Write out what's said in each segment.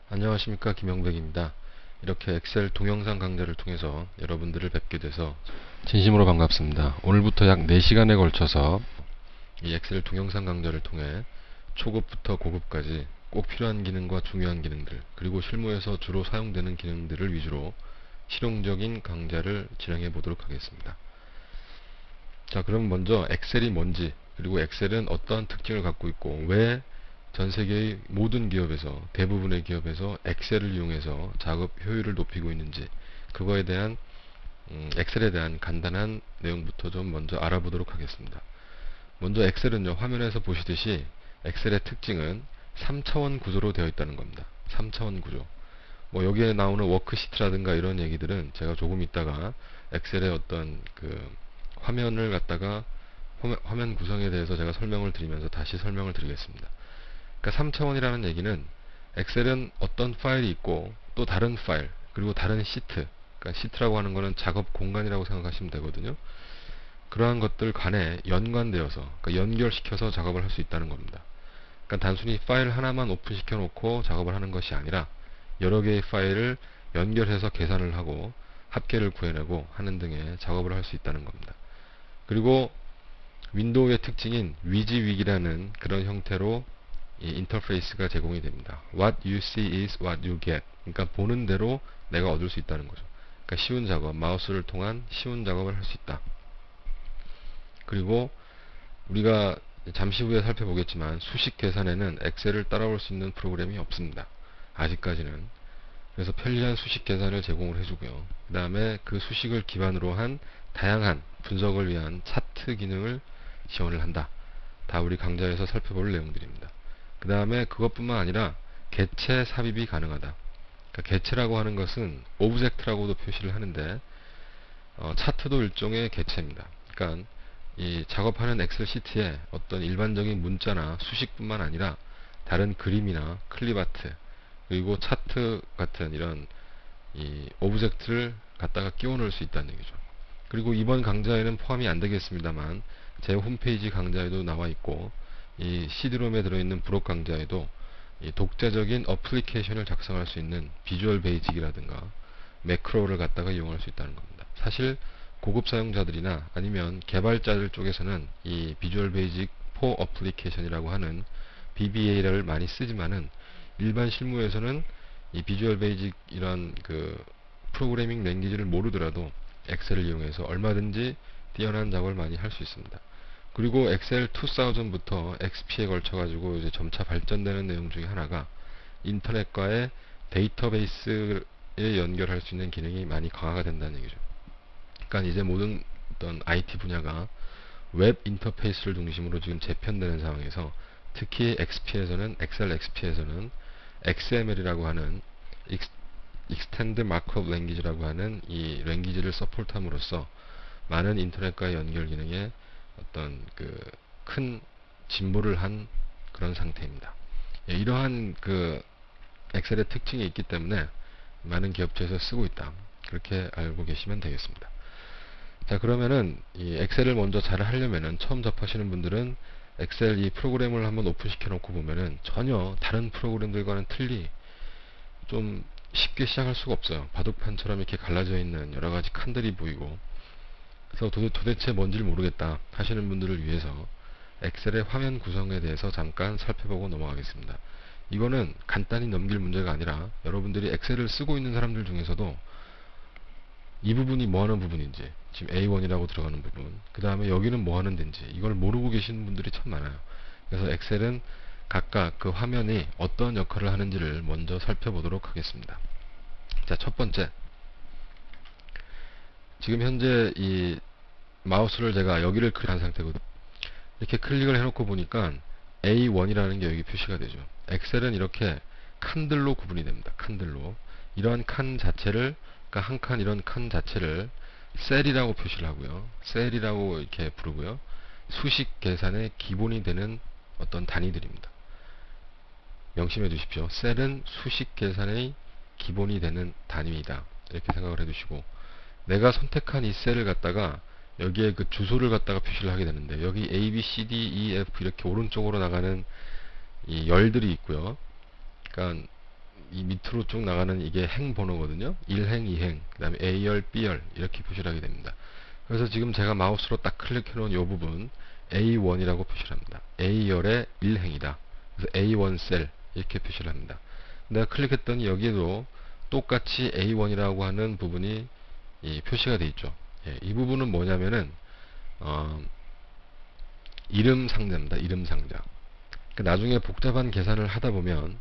안녕하십니까, 김영백입니다. 이렇게 엑셀 동영상 강좌를 통해서 여러분들을 뵙게 돼서 진심으로 반갑습니다. 오늘부터 약 4시간에 걸쳐서 이 엑셀 동영상 강좌를 통해 초급부터 고급까지 꼭 필요한 기능과 중요한 기능들, 그리고 실무에서 주로 사용되는 기능들을 위주로 실용적인 강좌를 진행해 보도록 하겠습니다. 자, 그럼 먼저 엑셀이 뭔지, 그리고 엑셀은 어떠한 특징을 갖고 있고 왜 전 세계의 모든 기업에서, 대부분의 기업에서 엑셀을 이용해서 작업 효율을 높이고 있는지, 그거에 대한 엑셀에 대한 간단한 내용부터 좀 먼저 알아보도록 하겠습니다. 먼저 엑셀은요, 화면에서 보시듯이 엑셀의 특징은 3차원 구조로 되어 있다는 겁니다. 3차원 구조. 뭐 여기에 나오는 워크시트라든가 이런 얘기들은 제가 조금 있다가 엑셀의 어떤 그 화면을 갖다가 화면 구성에 대해서 제가 설명을 드리면서 다시 설명을 드리겠습니다. 그러니까 3차원이라는 얘기는 엑셀은 어떤 파일이 있고 또 다른 파일, 그리고 다른 시트, 그러니까 시트라고 하는 거는 작업 공간이라고 생각하시면 되거든요. 그러한 것들 간에 연관되어서, 그러니까 연결시켜서 작업을 할 수 있다는 겁니다. 그러니까 단순히 파일 하나만 오픈시켜 놓고 작업을 하는 것이 아니라 여러 개의 파일을 연결해서 계산을 하고 합계를 구해내고 하는 등의 작업을 할 수 있다는 겁니다. 그리고 윈도우의 특징인 위지윅이라는 그런 형태로 이 인터페이스가 제공이 됩니다. What you see is what you get. 그러니까 보는 대로 내가 얻을 수 있다는 거죠. 그러니까 쉬운 작업, 마우스를 통한 쉬운 작업을 할 수 있다. 그리고 우리가 잠시 후에 살펴보겠지만 수식 계산에는 엑셀을 따라올 수 있는 프로그램이 없습니다. 아직까지는. 그래서 편리한 수식 계산을 제공을 해주고요. 그 다음에 그 수식을 기반으로 한 다양한 분석을 위한 차트 기능을 지원을 한다. 다 우리 강좌에서 살펴볼 내용들입니다. 그 다음에 그것뿐만 아니라 개체 삽입이 가능하다. 그러니까 개체라고 하는 것은 오브젝트라고도 표시를 하는데 차트도 일종의 개체입니다. 그러니까 이 작업하는 엑셀 시트에 어떤 일반적인 문자나 수식뿐만 아니라 다른 그림이나 클립아트, 그리고 차트 같은 이런 이 오브젝트를 갖다가 끼워 넣을 수 있다는 얘기죠. 그리고 이번 강좌에는 포함이 안 되겠습니다만 제 홈페이지 강좌에도 나와 있고 이 CD롬에 들어있는 브록 강좌에도 이 독자적인 어플리케이션을 작성할 수 있는 비주얼 베이직이라든가 매크로를 갖다가 이용할 수 있다는 겁니다. 사실 고급 사용자들이나 아니면 개발자들 쪽에서는 이 비주얼 베이직 4 어플리케이션이라고 하는 BBA를 많이 쓰지만은 일반 실무에서는 이 비주얼 베이직 이런 그 프로그래밍 랭귀지를 모르더라도 엑셀을 이용해서 얼마든지 뛰어난 작업을 많이 할 수 있습니다. 그리고 엑셀 2000부터 XP에 걸쳐가지고 이제 점차 발전되는 내용 중에 하나가 인터넷과의 데이터베이스에 연결할 수 있는 기능이 많이 강화가 된다는 얘기죠. 그러니까 이제 모든 어떤 IT 분야가 웹 인터페이스를 중심으로 지금 재편되는 상황에서 특히 XP에서는, 엑셀 XP에서는 XML이라고 하는 Extend Markup Language라고 하는 이 랭귀지를 서포트함으로써 많은 인터넷과의 연결 기능에 어떤 그 큰 진보를 한 그런 상태입니다. 예, 이러한 그 엑셀의 특징이 있기 때문에 많은 기업체에서 쓰고 있다. 그렇게 알고 계시면 되겠습니다. 자, 그러면은 이 엑셀을 먼저 잘 하려면은 처음 접하시는 분들은 엑셀 이 프로그램을 한번 오픈시켜 놓고 보면은 전혀 다른 프로그램들과는 틀리 좀 쉽게 시작할 수가 없어요. 바둑판처럼 이렇게 갈라져 있는 여러 가지 칸들이 보이고, 그래서 도대체 뭔지를 모르겠다 하시는 분들을 위해서 엑셀의 화면 구성에 대해서 잠깐 살펴보고 넘어가겠습니다. 이거는 간단히 넘길 문제가 아니라 여러분들이 엑셀을 쓰고 있는 사람들 중에서도 이 부분이 뭐 하는 부분인지, 지금 A1이라고 들어가는 부분, 그 다음에 여기는 뭐 하는 데인지 이걸 모르고 계시는 분들이 참 많아요. 그래서 엑셀은 각각 그 화면이 어떤 역할을 하는지를 먼저 살펴보도록 하겠습니다. 자, 첫 번째, 지금 현재 이 마우스를 제가 여기를 클릭한 상태거든요. 이렇게 클릭을 해놓고 보니까 A1이라는 게 여기 표시가 되죠. 엑셀은 이렇게 칸들로 구분이 됩니다. 칸들로. 이러한 칸 자체를, 그러니까 한 칸 이런 칸 자체를 셀이라고 표시를 하고요. 셀이라고 이렇게 부르고요. 수식 계산의 기본이 되는 어떤 단위들입니다. 명심해 두십시오. 셀은 수식 계산의 기본이 되는 단위이다. 이렇게 생각을 해두시고, 내가 선택한 이 셀을 갖다가 여기에 그 주소를 갖다가 표시를 하게 되는데, 여기 A, B, C, D, E, F 이렇게 오른쪽으로 나가는 이 열들이 있고요. 그러니까 이 밑으로 쭉 나가는 이게 행 번호거든요. 1행, 2행, 그 다음에 A열, B열 이렇게 표시를 하게 됩니다. 그래서 지금 제가 마우스로 딱 클릭해 놓은 이 부분 A1이라고 표시를 합니다. A열의 1행이다. 그래서 A1 셀 이렇게 표시를 합니다. 내가 클릭했더니 여기에도 똑같이 A1이라고 하는 부분이 표시가 되어 있죠. 예, 이 부분은 뭐냐면은 이름 상자입니다. 이름 상자. 나중에 복잡한 계산을 하다 보면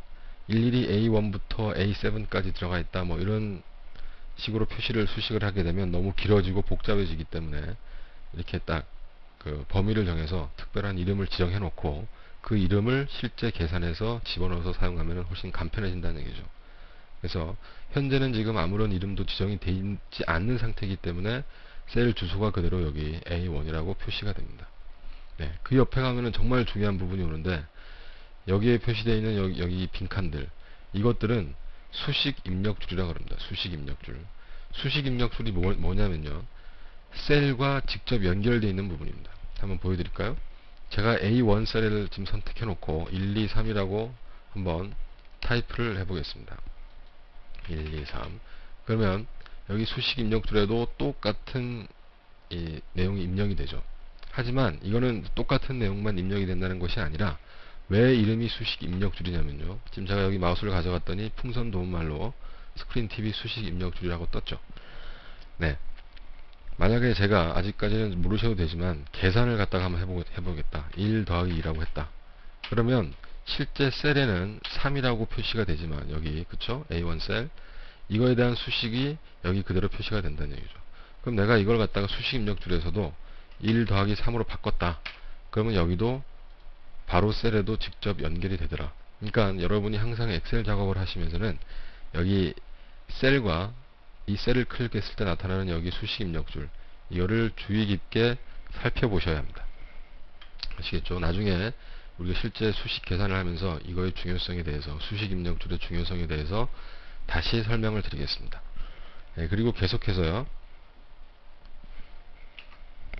일일이 A1부터 A7까지 들어가 있다 뭐 이런 식으로 표시를 수식을 하게 되면 너무 길어지고 복잡해지기 때문에 이렇게 딱 그 범위를 정해서 특별한 이름을 지정해 놓고 그 이름을 실제 계산해서 집어넣어서 사용하면 훨씬 간편해진다는 얘기죠. 그래서 현재는 지금 아무런 이름도 지정이 되어 있지 않는 상태이기 때문에 셀 주소가 그대로 여기 A1이라고 표시가 됩니다. 네, 그 옆에 가면은 정말 중요한 부분이 오는데 여기에 표시되어 있는 여기 빈칸들 이것들은 수식 입력줄이라고 합니다. 수식 입력줄. 수식 입력줄이 뭐냐면요. 셀과 직접 연결되어 있는 부분입니다. 한번 보여드릴까요? 제가 A1 셀을 지금 선택해 놓고 1, 2, 3이라고 한번 타이프를 해보겠습니다. 1, 2, 3 그러면 여기 수식 입력줄에도 똑같은 이 내용이 입력이 되죠. 하지만 이거는 똑같은 내용만 입력이 된다는 것이 아니라 왜 이름이 수식 입력줄이냐면요. 지금 제가 여기 마우스를 가져갔더니 풍선 도움말로 스크린 TV 수식 입력줄이라고 떴죠. 네. 만약에 제가 아직까지는 모르셔도 되지만 계산을 갖다가 한번 해보겠다. 1 더하기 2라고 했다. 그러면 실제 셀에는 3이라고 표시가 되지만 여기 그쵸? A1 셀 이거에 대한 수식이 여기 그대로 표시가 된다는 얘기죠. 그럼 내가 이걸 갖다가 수식 입력줄에서도 1 더하기 3으로 바꿨다. 그러면 여기도 바로 셀에도 직접 연결이 되더라. 그러니까 여러분이 항상 엑셀 작업을 하시면서는 여기 셀과 이 셀을 클릭했을 때 나타나는 여기 수식 입력줄 이거를 주의 깊게 살펴보셔야 합니다. 아시겠죠? 나중에 우리가 실제 수식 계산을 하면서 이거의 중요성에 대해서 수식 입력줄의 중요성에 대해서 다시 설명을 드리겠습니다. 네, 그리고 계속해서요.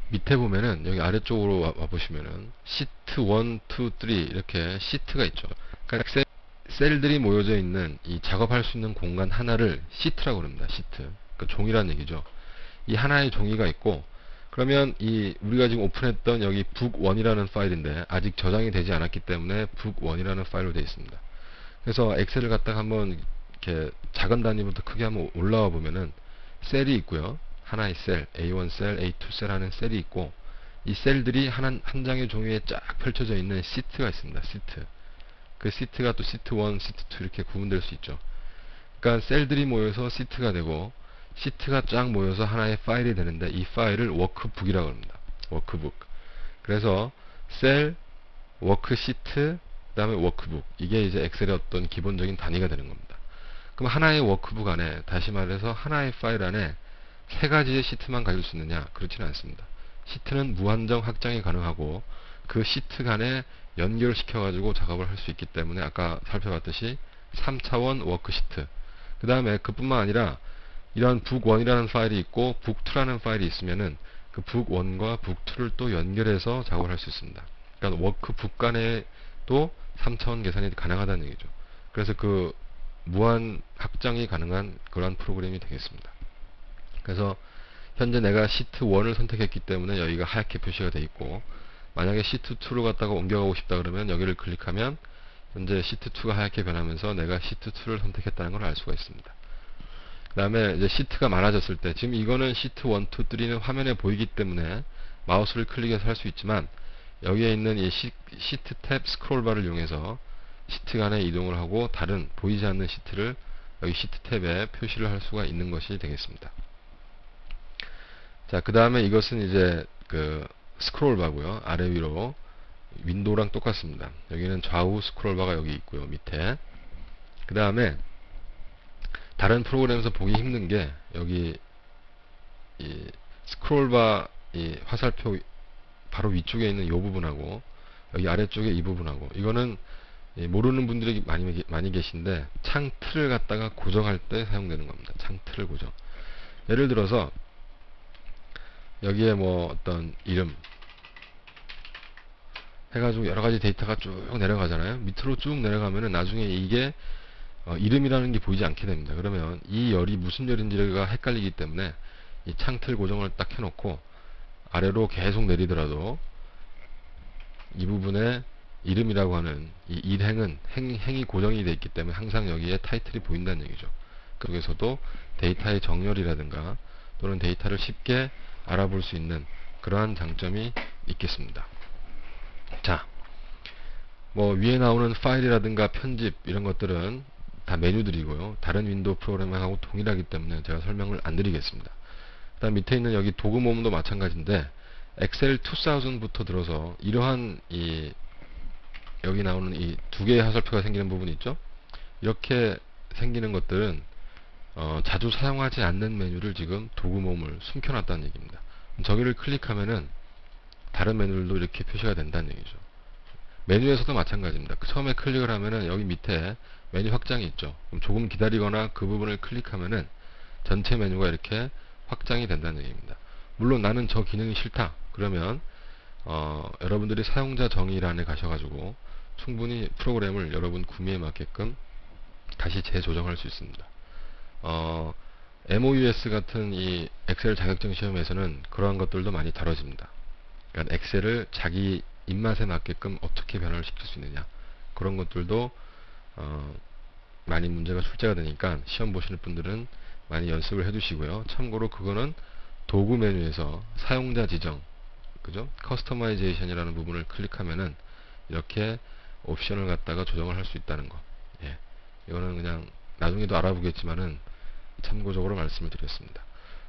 밑에 보면은 여기 아래쪽으로 와보시면은 시트 1, 2, 3 이렇게 시트가 있죠. 그러니까 셀들이 모여져 있는 이 작업할 수 있는 공간 하나를 시트라고 합니다. 시트. 그러니까 종이라는 얘기죠. 이 하나의 종이가 있고 그러면 이 우리가 지금 오픈했던 여기 book1이라는 파일인데 아직 저장이 되지 않았기 때문에 book1이라는 파일로 되어 있습니다. 그래서 엑셀을 갖다가 한번 이렇게 작은 단위부터 크게 한번 올라와 보면은 셀이 있고요. 하나의 셀, A1 셀, A2 셀 하는 셀이 있고 이 셀들이 한 장의 종이에 쫙 펼쳐져 있는 시트가 있습니다. 시트. 그 시트가 또 시트 1, 시트 2 이렇게 구분될 수 있죠. 그러니까 셀들이 모여서 시트가 되고 시트가 쫙 모여서 하나의 파일이 되는데 이 파일을 워크북이라고 합니다. 워크북. 그래서 셀, 워크시트, 그 다음에 워크북. 이게 이제 엑셀의 어떤 기본적인 단위가 되는 겁니다. 그럼 하나의 워크북 안에, 다시 말해서 하나의 파일 안에 세 가지의 시트만 가질 수 있느냐? 그렇지는 않습니다. 시트는 무한정 확장이 가능하고 그 시트 간에 연결시켜 가지고 작업을 할 수 있기 때문에 아까 살펴봤듯이 3차원 워크시트 그 다음에 그뿐만 아니라 이런 book1이라는 파일이 있고 book2라는 파일이 있으면은 그 book1과 book2를 또 연결해서 작업을 할 수 있습니다. 그러니까 워크북 간에도 3차원 계산이 가능하다는 얘기죠. 그래서 그 무한 확장이 가능한 그러한 프로그램이 되겠습니다. 그래서 현재 내가 시트 1을 선택했기 때문에 여기가 하얗게 표시가 되어 있고 만약에 시트 2로 갖다가 옮겨가고 싶다 그러면 여기를 클릭하면 현재 시트 2가 하얗게 변하면서 내가 시트 2를 선택했다는 걸 알 수가 있습니다. 그 다음에 이제 시트가 많아졌을 때 지금 이거는 시트 1, 2, 3는 화면에 보이기 때문에 마우스를 클릭해서 할 수 있지만 여기에 있는 이 시트 탭 스크롤바를 이용해서 시트 간에 이동을 하고 다른 보이지 않는 시트를 여기 시트 탭에 표시를 할 수가 있는 것이 되겠습니다. 자, 그 다음에 이것은 이제 그 스크롤바고요. 아래 위로 윈도우랑 똑같습니다. 여기는 좌우 스크롤바가 여기 있고요. 밑에. 그 다음에 다른 프로그램에서 보기 힘든 게 여기 이 스크롤바 이 화살표 바로 위쪽에 있는 이 부분하고 여기 아래쪽에 이 부분하고 이거는 모르는 분들이 많이 계신데 창 틀을 갖다가 고정할 때 사용되는 겁니다. 창 틀을 고정. 예를 들어서 여기에 뭐 어떤 이름 해가지고 여러가지 데이터가 쭉 내려가잖아요. 밑으로 쭉 내려가면은 나중에 이게 이름이라는 게 보이지 않게 됩니다. 그러면 이 열이 무슨 열인지가 헷갈리기 때문에 이 창틀 고정을 딱 해놓고 아래로 계속 내리더라도 이 부분에 이름이라고 하는 이 일행은 행이 고정이 되어 있기 때문에 항상 여기에 타이틀이 보인다는 얘기죠. 그중에서도 데이터의 정렬이라든가 또는 데이터를 쉽게 알아볼 수 있는 그러한 장점이 있겠습니다. 자, 뭐 위에 나오는 파일이라든가 편집 이런 것들은 다 메뉴들이고요. 다른 윈도우 프로그램하고 동일하기 때문에 제가 설명을 안 드리겠습니다. 그다음 밑에 있는 여기 도구 모음도 마찬가지인데 엑셀 2000부터 들어서 이러한 이 여기 나오는 이 두 개의 화살표가 생기는 부분이 있죠. 이렇게 생기는 것들은 자주 사용하지 않는 메뉴를 지금 도구 모음을 숨겨놨다는 얘기입니다. 저기를 클릭하면은 다른 메뉴들도 이렇게 표시가 된다는 얘기죠. 메뉴에서도 마찬가지입니다. 처음에 클릭을 하면은 여기 밑에 메뉴 확장이 있죠. 그럼 조금 기다리거나 그 부분을 클릭하면은 전체 메뉴가 이렇게 확장이 된다는 얘기입니다. 물론 나는 저 기능이 싫다. 그러면 여러분들이 사용자 정의란에 가셔가지고 충분히 프로그램을 여러분 구매에 맞게끔 다시 재조정할 수 있습니다. MOUS 같은 이 엑셀 자격증 시험에서는 그러한 것들도 많이 다뤄집니다. 그러니까 엑셀을 자기 입맛에 맞게끔 어떻게 변화를 시킬 수 있느냐 그런 것들도 많이 문제가 출제가 되니까 시험 보시는 분들은 많이 연습을 해두시고요. 참고로 그거는 도구 메뉴에서 사용자 지정, 그죠? 커스터마이제이션이라는 부분을 클릭하면은 이렇게 옵션을 갖다가 조정을 할 수 있다는 거. 예. 이거는 그냥 나중에도 알아보겠지만은 참고적으로 말씀을 드렸습니다.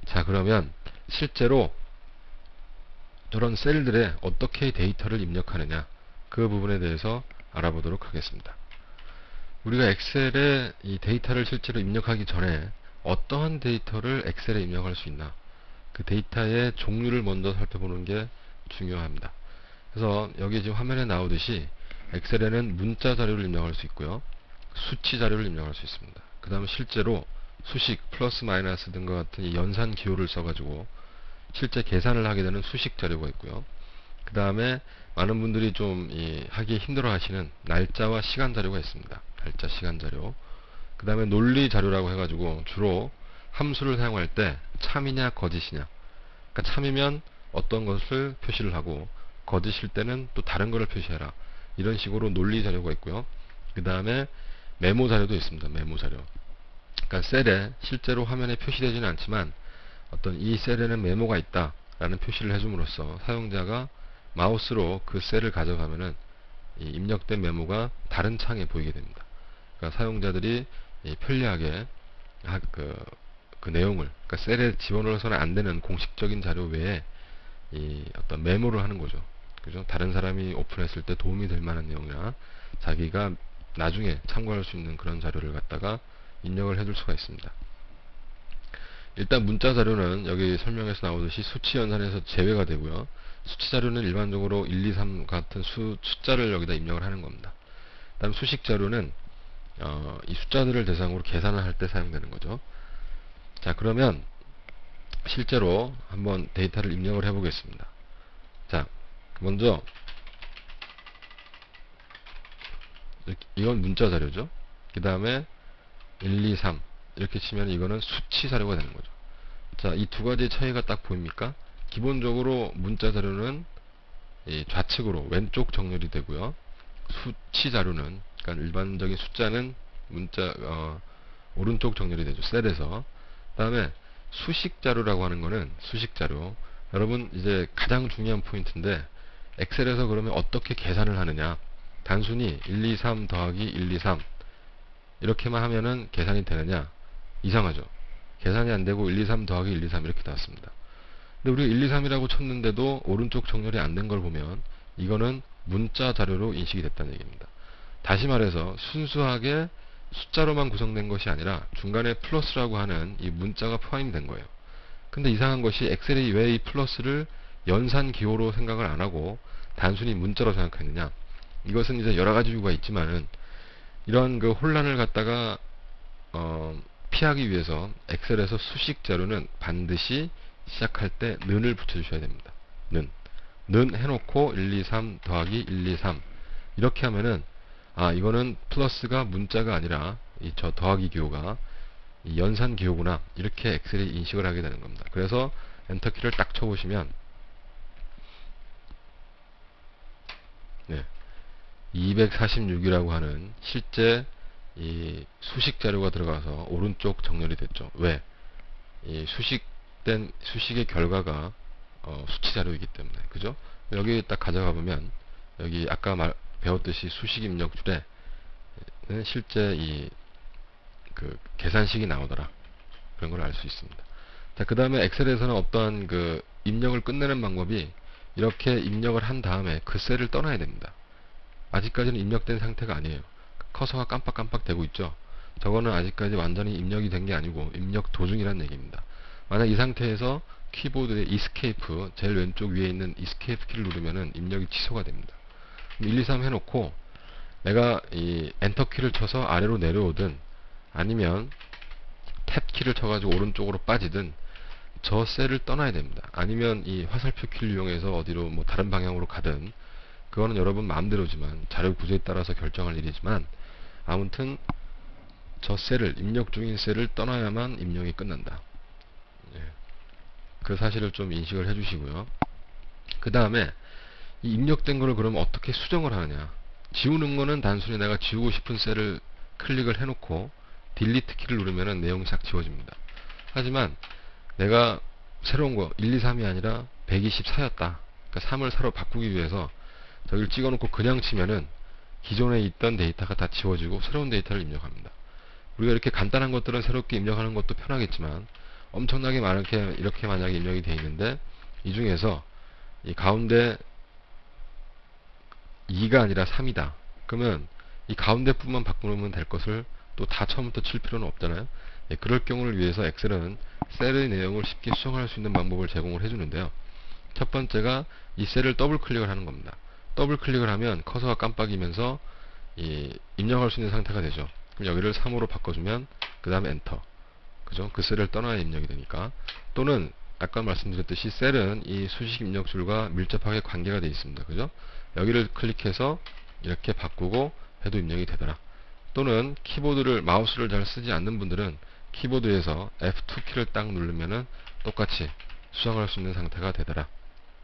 자, 그러면 실제로 저런 셀들에 어떻게 데이터를 입력하느냐 그 부분에 대해서 알아보도록 하겠습니다. 우리가 엑셀에 이 데이터를 실제로 입력하기 전에 어떠한 데이터를 엑셀에 입력할 수 있나 그 데이터의 종류를 먼저 살펴보는 게 중요합니다. 그래서 여기 지금 화면에 나오듯이 엑셀에는 문자 자료를 입력할 수 있고요. 수치 자료를 입력할 수 있습니다. 그 다음에 실제로 수식, 플러스, 마이너스 등과 같은 이 연산 기호를 써가지고 실제 계산을 하게 되는 수식 자료가 있고요. 그 다음에 많은 분들이 좀 하기 힘들어 하시는 날짜와 시간 자료가 있습니다. 날짜, 시간 자료. 그 다음에 논리 자료라고 해가지고 주로 함수를 사용할 때 참이냐 거짓이냐, 그러니까 참이면 어떤 것을 표시를 하고 거짓일 때는 또 다른 것을 표시해라, 이런 식으로 논리 자료가 있고요. 그 다음에 메모 자료도 있습니다. 메모 자료. 그러니까 셀에 실제로 화면에 표시되지는 않지만 어떤 이 셀에는 메모가 있다 라는 표시를 해줌으로써 사용자가 마우스로 그 셀을 가져가면은 이 입력된 메모가 다른 창에 보이게 됩니다. 그러니까 사용자들이 편리하게 그 내용을, 그러니까 셀에 집어넣어서는 안 되는 공식적인 자료 외에 이 어떤 메모를 하는 거죠. 그죠? 다른 사람이 오픈했을 때 도움이 될 만한 내용이나 자기가 나중에 참고할 수 있는 그런 자료를 갖다가 입력을 해줄 수가 있습니다. 일단 문자 자료는 여기 설명에서 나오듯이 수치 연산에서 제외가 되고요. 수치 자료는 일반적으로 1, 2, 3 같은 숫자를 여기다 입력을 하는 겁니다. 다음 수식 자료는 이 숫자들을 대상으로 계산을 할 때 사용되는 거죠. 자, 그러면 실제로 한번 데이터를 입력을 해 보겠습니다. 자, 먼저 이건 문자 자료죠. 그 다음에 1, 2, 3 이렇게 치면 이거는 수치 자료가 되는 거죠. 자, 이 두 가지의 차이가 딱 보입니까? 기본적으로 문자 자료는 이 좌측으로 왼쪽 정렬이 되고요. 수치 자료는, 그러니까 일반적인 숫자는 문자 오른쪽 정렬이 되죠. 셀에서. 그 다음에 수식 자료라고 하는 거는 수식 자료. 여러분 이제 가장 중요한 포인트인데 엑셀에서 그러면 어떻게 계산을 하느냐? 단순히 1, 2, 3 더하기 1, 2, 3 이렇게만 하면은 계산이 되느냐? 이상하죠. 계산이 안 되고 1, 2, 3 더하기 1, 2, 3 이렇게 나왔습니다. 근데 우리가 1, 2, 3이라고 쳤는데도 오른쪽 정렬이 안 된 걸 보면 이거는 문자 자료로 인식이 됐다는 얘기입니다. 다시 말해서 순수하게 숫자로만 구성된 것이 아니라 중간에 플러스라고 하는 이 문자가 포함이 된 거예요. 근데 이상한 것이 엑셀이 왜 이 플러스를 연산 기호로 생각을 안 하고 단순히 문자로 생각했느냐? 이것은 이제 여러 가지 이유가 있지만은 이러한 그 혼란을 갖다가 피하기 위해서 엑셀에서 수식 자료는 반드시 시작할 때 는을 붙여주셔야 됩니다. 는 해놓고 1, 2, 3 더하기 1, 2, 3 이렇게 하면은 이거는 플러스가 문자가 아니라 이 저 더하기 기호가 이 연산 기호구나, 이렇게 엑셀이 인식을 하게 되는 겁니다. 그래서 엔터키를 딱 쳐보시면 246이라고 하는 실제 이 수식 자료가 들어가서 오른쪽 정렬이 됐죠. 왜? 이 수식의 결과가 수치 자료이기 때문에, 그죠? 여기 딱 가져가 보면 여기 아까 배웠듯이 수식 입력줄에 실제 그 계산식이 나오더라, 그런 걸 알 수 있습니다. 자, 그 다음에 엑셀에서는 어떠한 그 입력을 끝내는 방법이, 이렇게 입력을 한 다음에 그 셀을 떠나야 됩니다. 아직까지는 입력된 상태가 아니에요. 커서가 깜빡깜빡 되고 있죠. 저거는 아직까지 완전히 입력이 된 게 아니고 입력 도중이라는 얘기입니다. 만약 이 상태에서 키보드의 Escape, 제일 왼쪽 위에 있는 Escape 키를 누르면은 입력이 취소가 됩니다. 1, 2, 3 해놓고 내가 이 엔터 키를 쳐서 아래로 내려오든 아니면 탭 키를 쳐가지고 오른쪽으로 빠지든 저 셀을 떠나야 됩니다. 아니면 이 화살표 키를 이용해서 어디로 뭐 다른 방향으로 가든, 그거는 여러분 마음대로지만 자료 구조에 따라서 결정할 일이지만, 아무튼 저 셀을, 입력 중인 셀을 떠나야만 입력이 끝난다. 그 사실을 좀 인식을 해주시고요. 그 다음에 이 입력된 거를 그러면 어떻게 수정을 하느냐. 지우는 거는 단순히 내가 지우고 싶은 셀을 클릭을 해놓고 딜리트 키를 누르면 내용이 싹 지워집니다. 하지만 내가 새로운 거 1, 2, 3이 아니라 124였다. 그러니까 3을 4로 바꾸기 위해서 저기를 찍어놓고 그냥 치면은 기존에 있던 데이터가 다 지워지고 새로운 데이터를 입력합니다. 우리가 이렇게 간단한 것들은 새롭게 입력하는 것도 편하겠지만, 엄청나게 많게 이렇게 만약에 입력이 되어 있는데 이 중에서 이 가운데 2가 아니라 3이다. 그러면 이 가운데 부분만 바꾸면 될 것을 또 다 처음부터 칠 필요는 없잖아요. 그럴 경우를 위해서 엑셀은 셀의 내용을 쉽게 수정할 수 있는 방법을 제공을 해주는데요. 첫 번째가 이 셀을 더블 클릭을 하는 겁니다. 더블 클릭을 하면 커서가 깜빡이면서 입력할 수 있는 상태가 되죠. 그럼 여기를 3으로 바꿔주면 그 다음에 엔터, 그죠? 그 셀을 떠나야 입력이 되니까. 또는 아까 말씀드렸듯이 셀은 이 수식 입력줄과 밀접하게 관계가 되어 있습니다. 그죠? 여기를 클릭해서 이렇게 바꾸고 해도 입력이 되더라. 또는 키보드를, 마우스를 잘 쓰지 않는 분들은 키보드에서 F2 키를 딱 누르면은 똑같이 수정할 수 있는 상태가 되더라.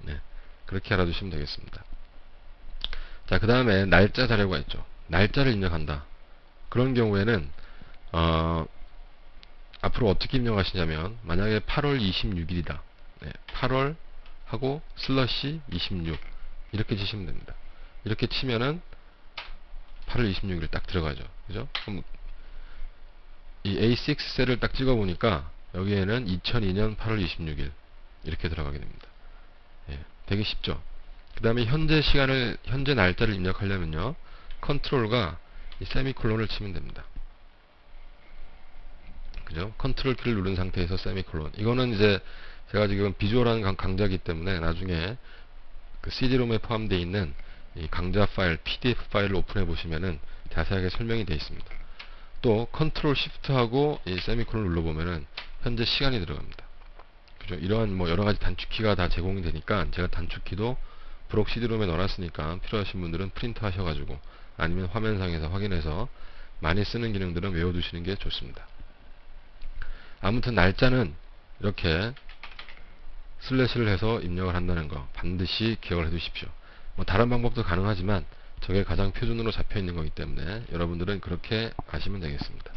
네, 그렇게 알아두시면 되겠습니다. 자, 그 다음에 날짜 자료가 있죠. 날짜를 입력한다. 그런 경우에는 앞으로 어떻게 입력하시냐면, 만약에 8월 26일이다. 8월 하고 슬러시 26 이렇게 치시면 됩니다. 이렇게 치면은 8월 26일 딱 들어가죠. 그죠? 그럼 이 A6 셀을 딱 찍어 보니까 여기에는 2002년 8월 26일 이렇게 들어가게 됩니다. 되게 쉽죠? 그 다음에 현재 날짜를 입력하려면요, 컨트롤과 이 세미콜론을 치면 됩니다. 그죠? 컨트롤 키를 누른 상태에서 세미콜론. 이거는 이제 제가 지금 비주얼한 강좌이기 때문에 나중에 그 CD롬에 포함되어 있는 이 강좌 파일, PDF 파일을 오픈해 보시면은 자세하게 설명이 되어 있습니다. 또 컨트롤 시프트하고 이 세미콜론 눌러보면은 현재 시간이 들어갑니다. 그죠? 이러한 뭐 여러가지 단축키가 다 제공이 되니까, 제가 단축키도 브록 CD롬에 넣어놨으니까 필요하신 분들은 프린트 하셔가지고 아니면 화면상에서 확인해서 많이 쓰는 기능들은 외워두시는 게 좋습니다. 아무튼 날짜는 이렇게 슬래시를 해서 입력을 한다는 거 반드시 기억을 해 두십시오. 뭐 다른 방법도 가능하지만 저게 가장 표준으로 잡혀 있는 거기 때문에 여러분들은 그렇게 하시면 되겠습니다.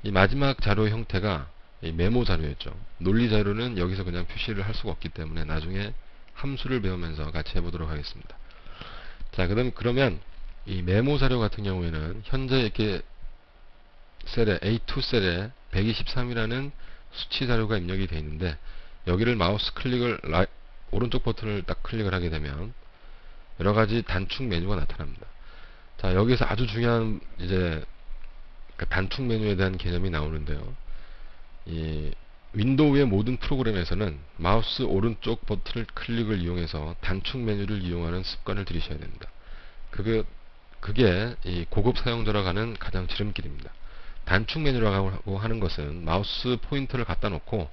이 마지막 자료 형태가 이 메모 자료였죠. 논리 자료는 여기서 그냥 표시를 할 수가 없기 때문에 나중에 함수를 배우면서 같이 해보도록 하겠습니다. 자, 그러면 이 메모 자료 같은 경우에는 현재 이렇게 셀에 A2 셀에 123이라는 수치 자료가 입력이 되어 있는데, 여기를 마우스 클릭을 오른쪽 버튼을 딱 클릭을 하게 되면 여러가지 단축 메뉴가 나타납니다. 자, 여기서 아주 중요한 이제 그 단축 메뉴에 대한 개념이 나오는데요. 이 윈도우의 모든 프로그램에서는 마우스 오른쪽 버튼을 클릭을 이용해서 단축 메뉴를 이용하는 습관을 들이셔야 됩니다. 그게 이 고급 사용자라고 하는 가장 지름길입니다. 단축 메뉴라고 하는 것은 마우스 포인터를 갖다 놓고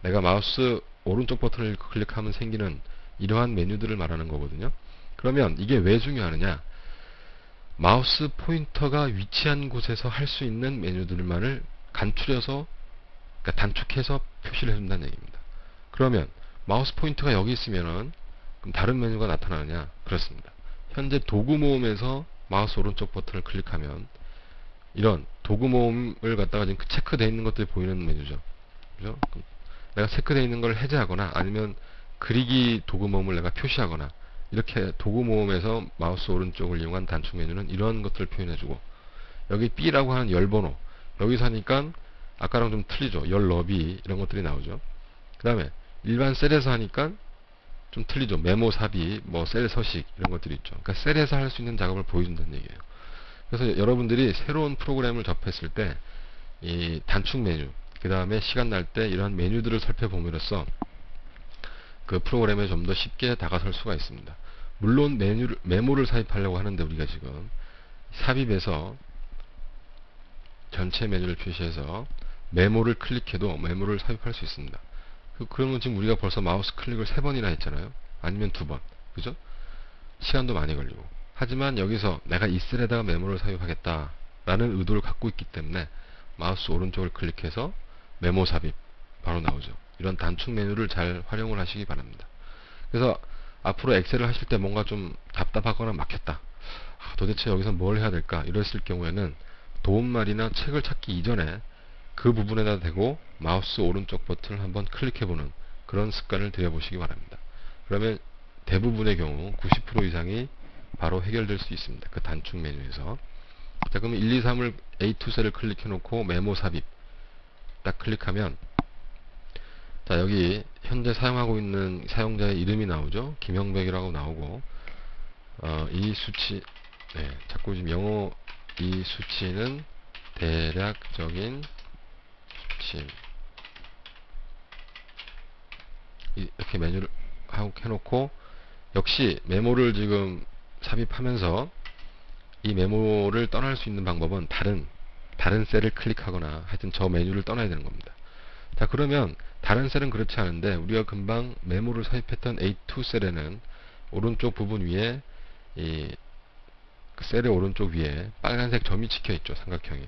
내가 마우스 오른쪽 버튼을 클릭하면 생기는 이러한 메뉴들을 말하는 거거든요. 그러면 이게 왜 중요하느냐? 마우스 포인터가 위치한 곳에서 할 수 있는 메뉴들만을 간추려서, 그러니까 단축해서 표시를 해준다는 얘기입니다. 그러면 마우스 포인터가 여기 있으면은 그럼 다른 메뉴가 나타나느냐? 그렇습니다. 현재 도구 모음에서 마우스 오른쪽 버튼을 클릭하면 이런 도구 모음을 갖다가 지금 체크되어 있는 것들이 보이는 메뉴죠. 그죠? 내가 체크되어 있는 걸 해제하거나 아니면 그리기 도구 모음을 내가 표시하거나, 이렇게 도구 모음에서 마우스 오른쪽을 이용한 단축 메뉴는 이런 것들을 표현해주고, 여기 B라고 하는 열 번호, 여기서 하니까 아까랑 좀 틀리죠. 열 너비 이런 것들이 나오죠. 그 다음에 일반 셀에서 하니까 좀 틀리죠. 메모 삽입, 뭐 셀 서식 이런 것들이 있죠. 그러니까 셀에서 할 수 있는 작업을 보여준다는 얘기예요. 그래서 여러분들이 새로운 프로그램을 접했을 때 이 단축 메뉴, 그 다음에 시간 날 때 이러한 메뉴들을 살펴봄으로써 그 프로그램에 좀 더 쉽게 다가설 수가 있습니다. 물론 메모를 삽입하려고 하는데 우리가 지금 삽입에서 전체 메뉴를 표시해서 메모를 클릭해도 메모를 삽입할 수 있습니다. 그러면 지금 우리가 벌써 마우스 클릭을 3번이나 했잖아요. 아니면 2번. 그죠? 시간도 많이 걸리고. 하지만 여기서 내가 이 셀에다가 메모를 삽입하겠다 라는 의도를 갖고 있기 때문에 마우스 오른쪽을 클릭해서 메모 삽입 바로 나오죠. 이런 단축 메뉴를 잘 활용을 하시기 바랍니다. 그래서 앞으로 엑셀을 하실 때 뭔가 좀 답답하거나 막혔다, 도대체 여기서 뭘 해야 될까 이랬을 경우에는 도움말이나 책을 찾기 이전에 그 부분에다 대고 마우스 오른쪽 버튼을 한번 클릭해보는 그런 습관을 들여보시기 바랍니다. 그러면 대부분의 경우 90% 이상이 바로 해결될 수 있습니다. 그 단축 메뉴에서. 자, 그러면 1, 2, 3을 A2 셀을 클릭해 놓고 메모 삽입 딱 클릭하면, 자, 여기 현재 사용하고 있는 사용자의 이름이 나오죠. 김형백이라고 나오고, 이 수치, 네, 자꾸 지금 영어, 이 수치는 대략적인 수치, 이렇게 메뉴를 해놓고, 역시 메모를 지금 삽입하면서 이 메모를 떠날 수 있는 방법은 다른 셀을 클릭하거나 하여튼 저 메뉴를 떠나야 되는 겁니다. 자, 그러면 다른 셀은 그렇지 않은데 우리가 금방 메모를 삽입했던 A2 셀에는 오른쪽 부분 위에 그 셀의 오른쪽 위에 빨간색 점이 찍혀 있죠. 삼각형이.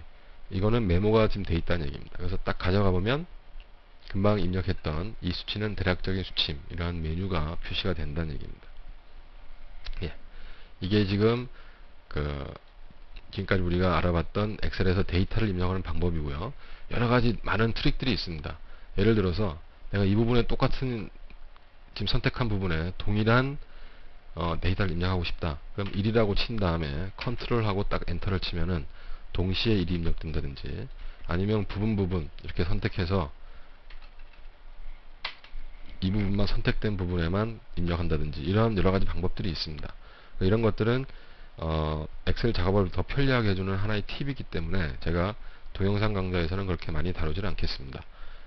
이거는 메모가 지금 돼 있다는 얘기입니다. 그래서 딱 가져가 보면 금방 입력했던 이 수치는 대략적인 수치, 이러한 메뉴가 표시가 된다는 얘기입니다. 예. 이게 지금 지금까지 우리가 알아봤던 엑셀에서 데이터를 입력하는 방법이고요. 여러가지 많은 트릭들이 있습니다. 예를 들어서 내가 이 부분에 똑같은 지금 선택한 부분에 동일한 데이터를 입력하고 싶다. 그럼 1이라고 친 다음에 컨트롤하고 딱 엔터를 치면은 동시에 1이 입력된다든지, 아니면 부분 이렇게 선택해서 이 부분만 선택된 부분에만 입력한다든지, 이런 여러가지 방법들이 있습니다. 이런 것들은 엑셀 작업을 더 편리하게 해주는 하나의 팁이기 때문에 제가 동영상 강좌에서는 그렇게 많이 다루지는 않겠습니다.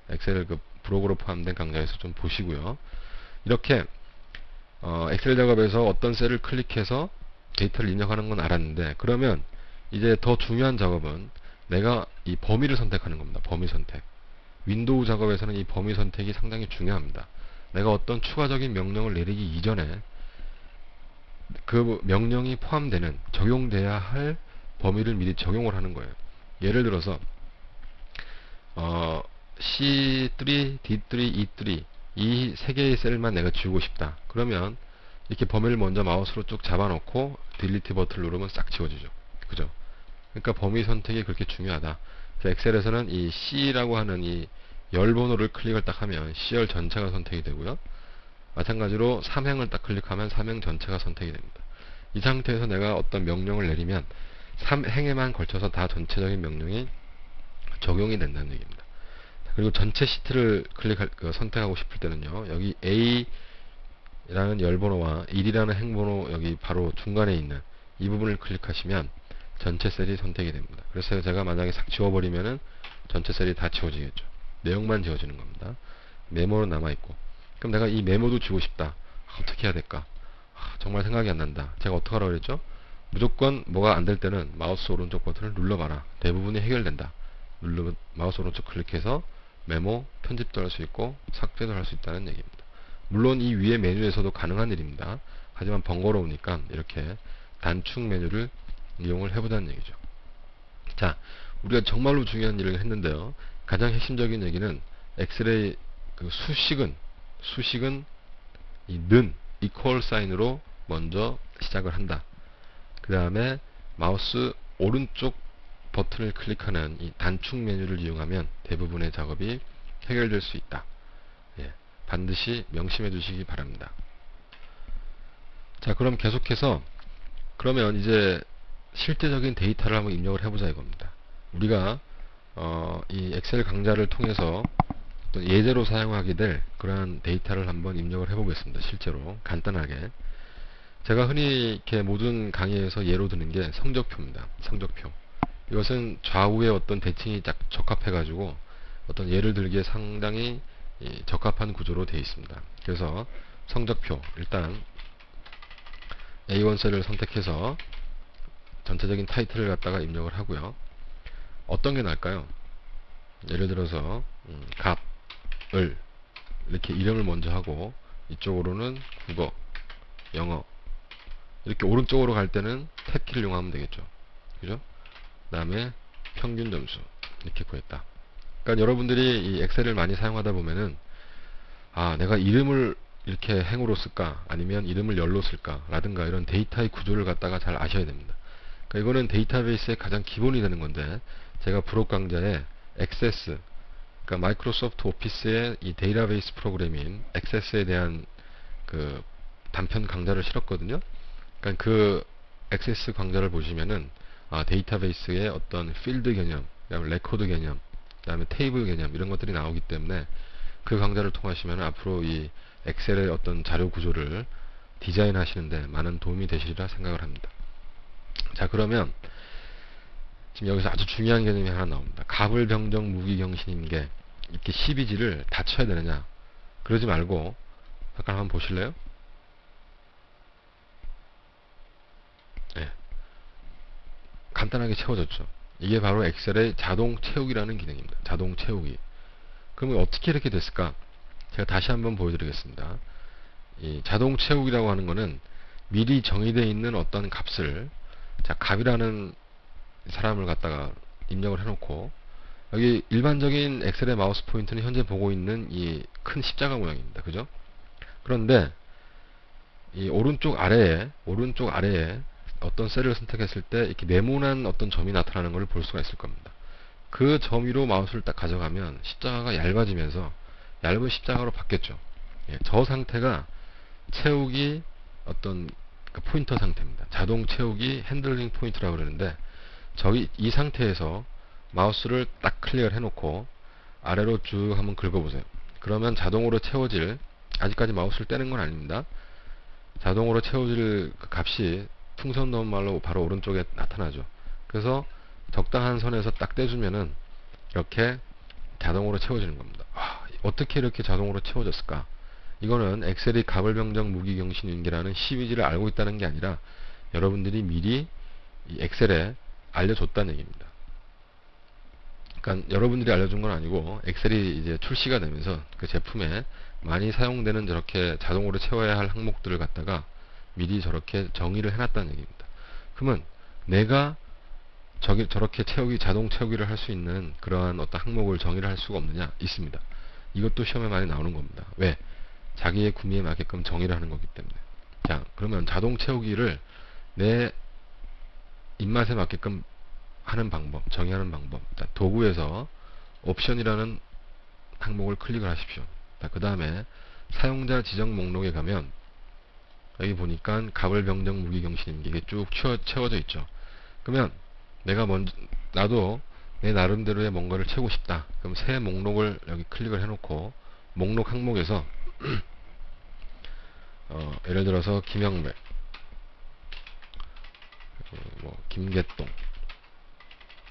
엑셀 그 브로그로 포함된 강좌에서 좀 보시고요. 이렇게 엑셀 작업에서 어떤 셀을 클릭해서 데이터를 입력하는 건 알았는데, 그러면 이제 더 중요한 작업은 내가 이 범위를 선택하는 겁니다. 범위 선택. 윈도우 작업에서는 이 범위 선택이 상당히 중요합니다. 내가 어떤 추가적인 명령을 내리기 이전에 그 명령이 포함되는, 적용돼야 할 범위를 미리 적용을 하는 거예요. 예를 들어서 C3, D3, E3 이 세 개의 셀만 내가 지우고 싶다. 그러면 이렇게 범위를 먼저 마우스로 쭉 잡아놓고 딜리트 버튼을 누르면 싹 지워지죠. 그죠? 그러니까 범위 선택이 그렇게 중요하다. 그래서 엑셀에서는 이 C라고 하는 이 열 번호를 클릭을 딱 하면 C열 전체가 선택이 되고요. 마찬가지로 3행을 딱 클릭하면 3행 전체가 선택이 됩니다. 이 상태에서 내가 어떤 명령을 내리면 3행에만 걸쳐서 다 전체적인 명령이 적용이 된다는 얘기입니다. 그리고 전체 시트를 선택하고 싶을 때는요, 여기 A라는 열번호와 1이라는 행번호 여기 바로 중간에 있는 이 부분을 클릭하시면 전체 셀이 선택이 됩니다. 그래서 제가 만약에 싹 지워버리면은 전체 셀이 다 지워지겠죠. 내용만 지워지는 겁니다. 메모는 남아있고. 그럼 내가 이 메모도 지우고 싶다. 어떻게 해야 될까? 정말 생각이 안 난다. 제가 어떻게 하라고 그랬죠? 무조건 뭐가 안 될 때는 마우스 오른쪽 버튼을 눌러봐라. 대부분이 해결된다. 마우스 오른쪽 클릭해서 메모, 편집도 할 수 있고 삭제도 할 수 있다는 얘기입니다. 물론 이 위에 메뉴에서도 가능한 일입니다. 하지만 번거로우니까 이렇게 단축 메뉴를 이용을 해보자는 얘기죠. 자, 우리가 정말로 중요한 일을 했는데요. 가장 핵심적인 얘기는 엑셀의 그 수식은 이 는 equal 사인으로 먼저 시작을 한다. 그 다음에 마우스 오른쪽 버튼을 클릭하는 이 단축 메뉴를 이용하면 대부분의 작업이 해결될 수 있다. 예, 반드시 명심해 두시기 바랍니다. 자, 그럼 계속해서 그러면 이제 실제적인 데이터를 한번 입력을 해보자 이겁니다. 우리가 이 엑셀 강좌를 통해서 어떤 예제로 사용하게 될 그러한 데이터를 한번 입력을 해보겠습니다. 실제로 간단하게 제가 흔히 이렇게 모든 강의에서 예로 드는 게 성적표입니다. 성적표. 이것은 좌우의 어떤 대칭이 딱 적합해 가지고 어떤 예를 들기에 상당히 적합한 구조로 되어 있습니다. 그래서 성적표 일단 A1 셀을 선택해서 전체적인 타이틀을 갖다가 입력을 하고요. 어떤 게 나을까요? 예를 들어서 을 이렇게 이름을 먼저 하고 이쪽으로는 국어, 영어 이렇게 오른쪽으로 갈 때는 탭키를 이용하면 되겠죠. 그죠? 그 다음에 평균 점수 이렇게 구했다. 그러니까 여러분들이 이 엑셀을 많이 사용하다 보면은 내가 이름을 이렇게 행으로 쓸까 아니면 이름을 열로 쓸까 라든가 이런 데이터의 구조를 갖다가 잘 아셔야 됩니다. 그러니까 이거는 데이터베이스의 가장 기본이 되는 건데 제가 브록 강좌에 액세스 그러니까 마이크로소프트 오피스의 이 데이터베이스 프로그램인 액세스에 대한 그 단편 강좌를 실었거든요. 그러니까 그 액세스 강좌를 보시면은 데이터베이스의 어떤 필드 개념, 그다음에 레코드 개념, 그다음에 테이블 개념 이런 것들이 나오기 때문에 그 강좌를 통하시면 앞으로 이 엑셀의 어떤 자료 구조를 디자인 하시는데 많은 도움이 되시리라 생각을 합니다. 자, 그러면 지금 여기서 아주 중요한 개념이 하나 나옵니다. 갑을병정 무기경신임계 이렇게 12지를 다 쳐야 되느냐? 그러지 말고 잠깐 한번 보실래요? 네. 간단하게 채워졌죠. 이게 바로 엑셀의 자동 채우기라는 기능입니다. 자동 채우기. 그러면 어떻게 이렇게 됐을까? 제가 다시 한번 보여드리겠습니다. 이 자동 채우기라고 하는 거는 미리 정의되어 있는 어떤 값을 갑이라는 사람을 갖다가 입력을 해놓고 여기 일반적인 엑셀의 마우스 포인트는 현재 보고 있는 이 큰 십자가 모양입니다. 그죠? 그런데 이 오른쪽 아래에 어떤 셀을 선택했을 때 이렇게 네모난 어떤 점이 나타나는 것을 볼 수가 있을 겁니다. 그 점 위로 마우스를 딱 가져가면 십자가가 얇아지면서 얇은 십자가로 바뀌었죠. 예, 저 상태가 채우기 어떤 그 포인터 상태입니다. 자동 채우기 핸들링 포인트라고 그러는데 이 상태에서 마우스를 딱 클릭을 해놓고 아래로 쭉 한번 긁어보세요. 그러면 자동으로 채워질 아직까지 마우스를 떼는 건 아닙니다. 자동으로 채워질 그 값이 풍선 넣은 말로 바로 오른쪽에 나타나죠. 그래서 적당한 선에서 딱 떼주면은 이렇게 자동으로 채워지는 겁니다. 어떻게 이렇게 자동으로 채워졌을까? 이거는 엑셀이 갑을병정 무기경신윤기라는 12지를 알고 있다는 게 아니라 여러분들이 미리 이 엑셀에 알려줬다는 얘기입니다. 그러니까 여러분들이 알려준 건 아니고 엑셀이 이제 출시가 되면서 그 제품에 많이 사용되는 저렇게 자동으로 채워야 할 항목들을 갖다가 미리 저렇게 정의를 해놨다는 얘기입니다. 그러면 내가 저렇게 자동 채우기를 할 수 있는 그러한 어떤 항목을 정의를 할 수가 없느냐? 있습니다. 이것도 시험에 많이 나오는 겁니다. 왜? 자기의 구미에 맞게끔 정의를 하는 거기 때문에. 자, 그러면 자동 채우기를 내 입맛에 맞게끔 하는 방법, 정의하는 방법. 자, 도구에서 옵션이라는 항목을 클릭을 하십시오. 그 다음에 사용자 지정 목록에 가면 여기 보니까 갑을병정 무기경신임기 이게 쭉 채워져 있죠. 그러면 나도 내 나름대로의 뭔가를 채우고 싶다. 그럼 새 목록을 여기 클릭을 해놓고 목록 항목에서 예를 들어서 김영백, 김계동.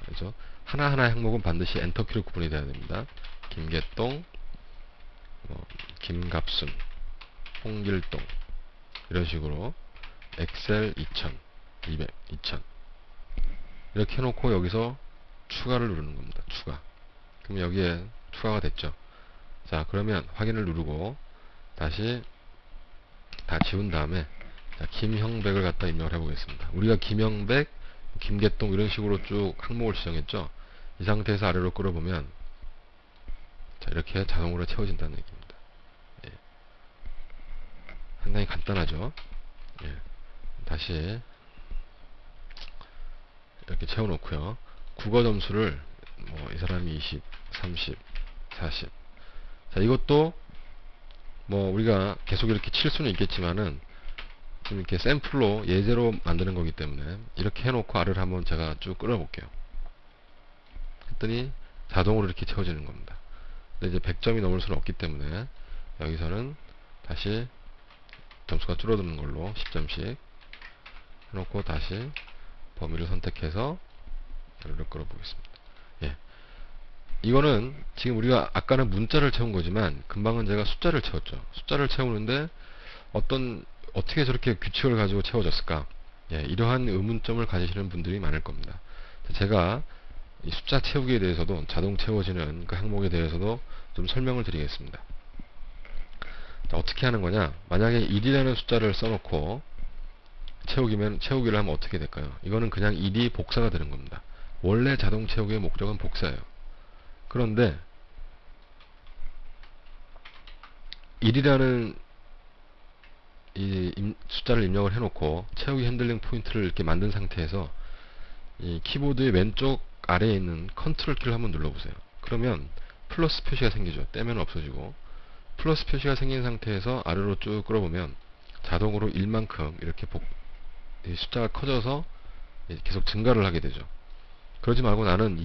그래서 하나하나의 항목은 반드시 엔터키로 구분이 돼야 됩니다. 김계동, 김갑순, 홍길동 이런 식으로 엑셀 2000, 200, 2000 이렇게 해놓고 여기서 추가를 누르는 겁니다. 추가. 그럼 여기에 추가가 됐죠. 자, 그러면 확인을 누르고 다시 다 지운 다음에 김형백을 갖다 입력을 해보겠습니다. 우리가 김형백 김계동 이런 식으로 쭉 항목을 지정했죠. 이 상태에서 아래로 끌어보면 자, 이렇게 자동으로 채워진다는 얘기입니다. 예. 상당히 간단하죠. 예. 다시 이렇게 채워놓고요. 국어 점수를 뭐 이 사람이 20, 30, 40. 자, 이것도 뭐 우리가 계속 이렇게 칠 수는 있겠지만은 좀 이렇게 샘플로 예제로 만드는 거기 때문에 이렇게 해놓고 아래를 한번 제가 쭉 끌어볼게요. 했더니 자동으로 이렇게 채워지는 겁니다. 근데 이제 100점이 넘을 수는 없기 때문에 여기서는 다시 점수가 줄어드는 걸로 10점씩 해놓고 다시 범위를 선택해서 아래로 끌어보겠습니다. 예. 이거는 지금 우리가 아까는 문자를 채운 거지만 금방은 제가 숫자를 채웠죠. 숫자를 채우는데 어떻게 저렇게 규칙을 가지고 채워졌을까? 예, 이러한 의문점을 가지시는 분들이 많을 겁니다. 제가 이 숫자 채우기에 대해서도 자동 채워지는 그 항목에 대해서도 좀 설명을 드리겠습니다. 자, 어떻게 하는 거냐? 만약에 1이라는 숫자를 써놓고 채우기를 하면 어떻게 될까요? 이거는 그냥 1이 복사가 되는 겁니다. 원래 자동 채우기의 목적은 복사예요. 그런데 1이라는 이 숫자를 입력을 해놓고 채우기 핸들링 포인트를 이렇게 만든 상태에서 이 키보드의 왼쪽 아래에 있는 컨트롤 키를 한번 눌러보세요. 그러면 플러스 표시가 생기죠. 떼면 없어지고 플러스 표시가 생긴 상태에서 아래로 쭉 끌어보면 자동으로 1만큼 이렇게 이 숫자가 커져서 계속 증가를 하게 되죠. 그러지 말고 나는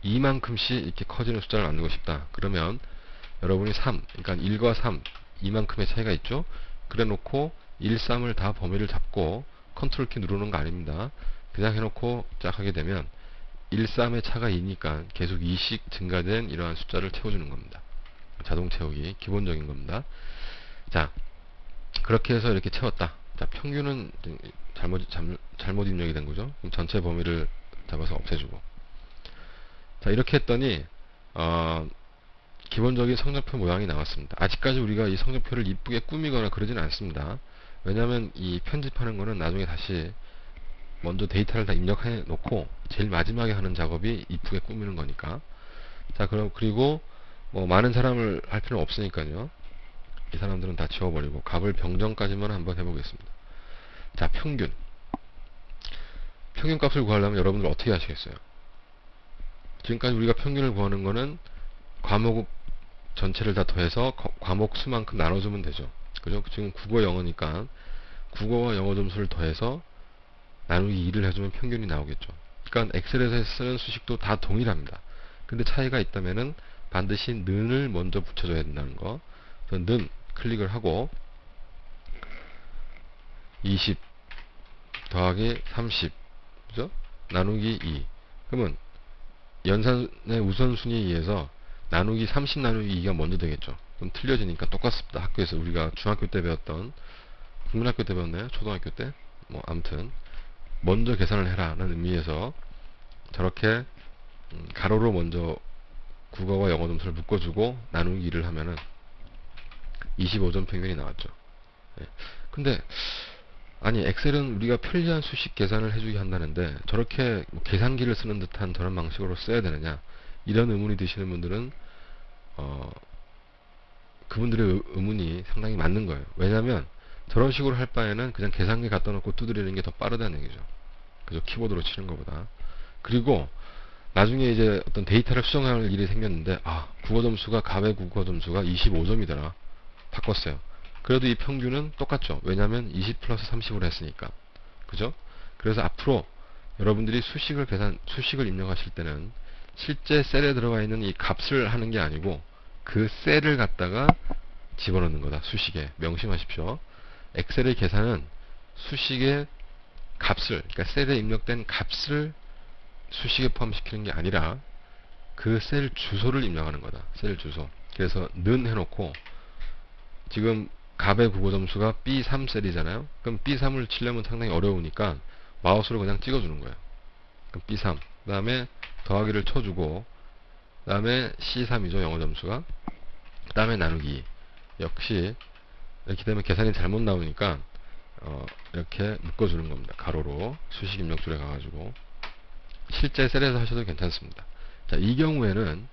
2만큼씩 이렇게 커지는 숫자를 만들고 싶다. 그러면 여러분이 3, 그러니까 1과 3, 이만큼의 차이가 있죠. 그래 놓고 1, 3을 다 범위를 잡고 컨트롤 키 누르는 거 아닙니다. 그냥 해놓고 쫙 하게 되면 1, 3의 차가 2니까 계속 2씩 증가된 이러한 숫자를 채워주는 겁니다. 자동 채우기 기본적인 겁니다. 자, 그렇게 해서 이렇게 채웠다. 자, 평균은 잘못 입력이 된 거죠. 그럼 전체 범위를 잡아서 없애주고. 자, 이렇게 했더니 기본적인 성적표 모양이 나왔습니다. 아직까지 우리가 이 성적표를 이쁘게 꾸미거나 그러진 않습니다. 왜냐하면 이 편집하는 거는 나중에 다시 먼저 데이터를 다 입력해 놓고 제일 마지막에 하는 작업이 이쁘게 꾸미는 거니까. 자, 그리고 뭐 많은 사람을 할 필요는 없으니까요. 이 사람들은 다 지워버리고 값을 병정까지만 한번 해보겠습니다. 자, 평균 값을 구하려면 여러분들 어떻게 하시겠어요? 지금까지 우리가 평균을 구하는 거는 과목 전체를 다 더해서 과목 수만큼 나눠주면 되죠. 그죠? 지금 국어 영어니까 국어와 영어 점수를 더해서 나누기 2를 해주면 평균이 나오겠죠. 그러니까 엑셀에서 쓰는 수식도 다 동일합니다. 근데 차이가 있다면은 반드시 는을 먼저 붙여줘야 된다는 거. 그래서 는 클릭을 하고 20 더하기 30 그죠? 나누기 2 그러면 연산의 우선순위에 의해서 나누기 30 나누기 2가 먼저 되겠죠. 그럼 틀려지니까 똑같습니다. 학교에서 우리가 중학교 때 배웠던 국민학교 때 배웠나요? 초등학교 때? 뭐 아무튼 먼저 계산을 해라 라는 의미에서 저렇게 가로로 먼저 국어와 영어 점수를 묶어주고 나누기 2를 하면은 25점 평균이 나왔죠. 예. 근데 아니 엑셀은 우리가 편리한 수식 계산을 해주게 한다는데 저렇게 뭐 계산기를 쓰는 듯한 저런 방식으로 써야 되느냐 이런 의문이 드시는 분들은 그분들의 의문이 상당히 맞는 거예요. 왜냐하면 저런 식으로 할 바에는 그냥 계산기 갖다 놓고 두드리는 게 더 빠르다는 얘기죠. 그죠? 키보드로 치는 것보다. 그리고 나중에 이제 어떤 데이터를 수정할 일이 생겼는데 국어 점수가 갑의 국어 점수가 25점이더라. 바꿨어요. 그래도 이 평균은 똑같죠. 왜냐하면 20 플러스 30으로 했으니까. 그죠? 그래서 앞으로 여러분들이 수식을 입력하실 때는 실제 셀에 들어가 있는 이 값을 하는 게 아니고 그 셀을 갖다가 집어넣는 거다. 수식에. 명심하십시오. 엑셀의 계산은 수식의 값을, 그러니까 셀에 입력된 값을 수식에 포함시키는 게 아니라 그 셀 주소를 입력하는 거다. 셀 주소. 그래서 는 해놓고 지금 갑의 국어 점수가 B3 셀이잖아요. 그럼 B3을 치려면 상당히 어려우니까 마우스로 그냥 찍어주는 거예요. 그럼 B3. 그 다음에 더하기를 쳐주고 그 다음에 C3이죠. 영어 점수가. 그 다음에 나누기. 역시 이렇게 되면 계산이 잘못 나오니까 이렇게 묶어주는 겁니다. 가로로 수식 입력줄에 가가지고 실제 셀에서 하셔도 괜찮습니다. 자, 이 경우에는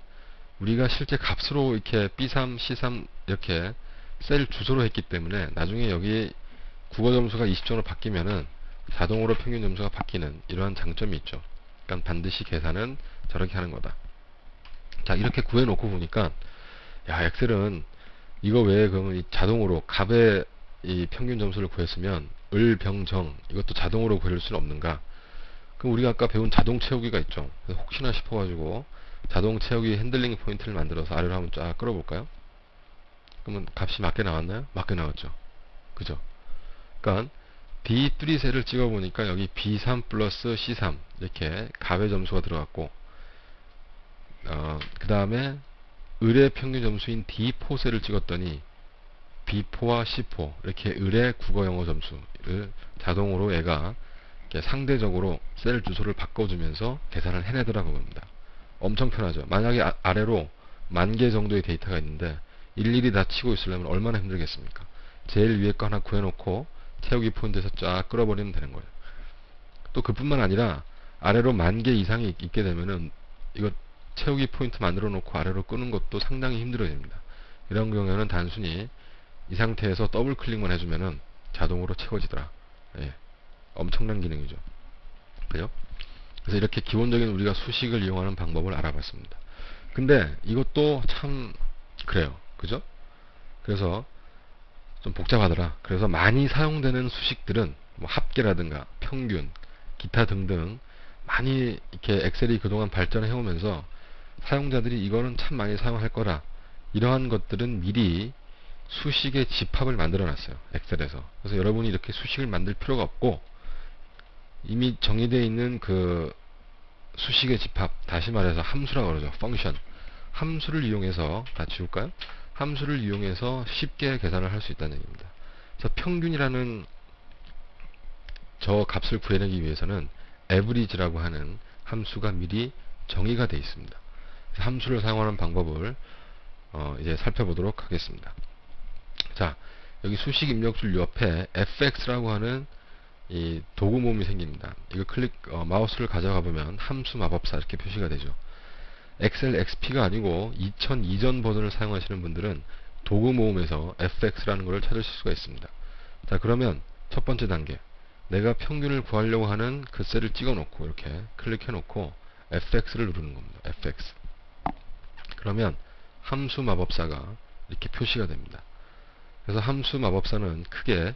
우리가 실제 값으로 이렇게 B3, C3 이렇게 셀 주소로 했기 때문에 나중에 여기 국어 점수가 20점으로 바뀌면은 자동으로 평균 점수가 바뀌는 이러한 장점이 있죠. 그러니까 반드시 계산은 저렇게 하는 거다. 자, 이렇게 구해놓고 보니까 야, 엑셀은 이거 외에 그러면 이 자동으로 값의 이 평균 점수를 구했으면 을, 병, 정 이것도 자동으로 구할 수는 없는가? 그럼 우리가 아까 배운 자동 채우기가 있죠. 그래서 혹시나 싶어가지고 자동 채우기 핸들링 포인트를 만들어서 아래로 한번 쫙 끌어볼까요? 그러면 값이 맞게 나왔나요? 맞게 나왔죠. 그죠? 그러니까 B3 셀을 찍어보니까 여기 B3 플러스 C3 이렇게 값의 점수가 들어갔고 그 다음에 을의 평균 점수인 D4 셀을 찍었더니 B4와 C4 이렇게 을의 국어 영어 점수를 자동으로 얘가 이렇게 상대적으로 셀 주소를 바꿔주면서 계산을 해내더라 그겁니다. 엄청 편하죠. 만약에 아래로 10,000개 정도의 데이터가 있는데 일일이 다 치고 있으려면 얼마나 힘들겠습니까? 제일 위에 거 하나 구해놓고 채우기 포인트에서 쫙 끌어버리면 되는 거예요. 또 그뿐만 아니라 아래로 10,000개 이상이 있게 되면은 이거 채우기 포인트 만들어 놓고 아래로 끄는 것도 상당히 힘들어집니다. 이런 경우에는 단순히 이 상태에서 더블 클릭만 해주면은 자동으로 채워지더라. 예, 엄청난 기능이죠. 그죠? 그래서 이렇게 기본적인 우리가 수식을 이용하는 방법을 알아봤습니다. 근데 이것도 참 그래요. 그죠? 그래서 좀 복잡하더라. 그래서 많이 사용되는 수식들은 뭐 합계라든가 평균, 기타 등등 많이 이렇게 엑셀이 그동안 발전해 오면서 사용자들이 이거는 참 많이 사용할 거라 이러한 것들은 미리 수식의 집합을 만들어 놨어요. 엑셀에서. 그래서 여러분이 이렇게 수식을 만들 필요가 없고 이미 정의되어 있는 그 수식의 집합, 다시 말해서 함수라고 그러죠. 펑션. 함수를 이용해서 다 지울까요? 함수를 이용해서 쉽게 계산을 할 수 있다는 얘기입니다. 그래서 평균이라는 저 값을 구해내기 위해서는 average라고 하는 함수가 미리 정의가 되어 있습니다. 함수를 사용하는 방법을 이제 살펴보도록 하겠습니다. 자, 여기 수식 입력줄 옆에 fx라고 하는 이 도구 모음이 생깁니다. 이거 마우스를 가져가 보면 함수 마법사 이렇게 표시가 되죠. 엑셀 XP가 아니고 2000 이전 버전을 사용하시는 분들은 도구 모음에서 fx라는 것을 찾으실 수가 있습니다. 자, 그러면 첫 번째 단계, 내가 평균을 구하려고 하는 그 셀을 찍어 놓고 이렇게 클릭해 놓고 fx를 누르는 겁니다. fx. 그러면 함수 마법사가 이렇게 표시가 됩니다. 그래서 함수 마법사는 크게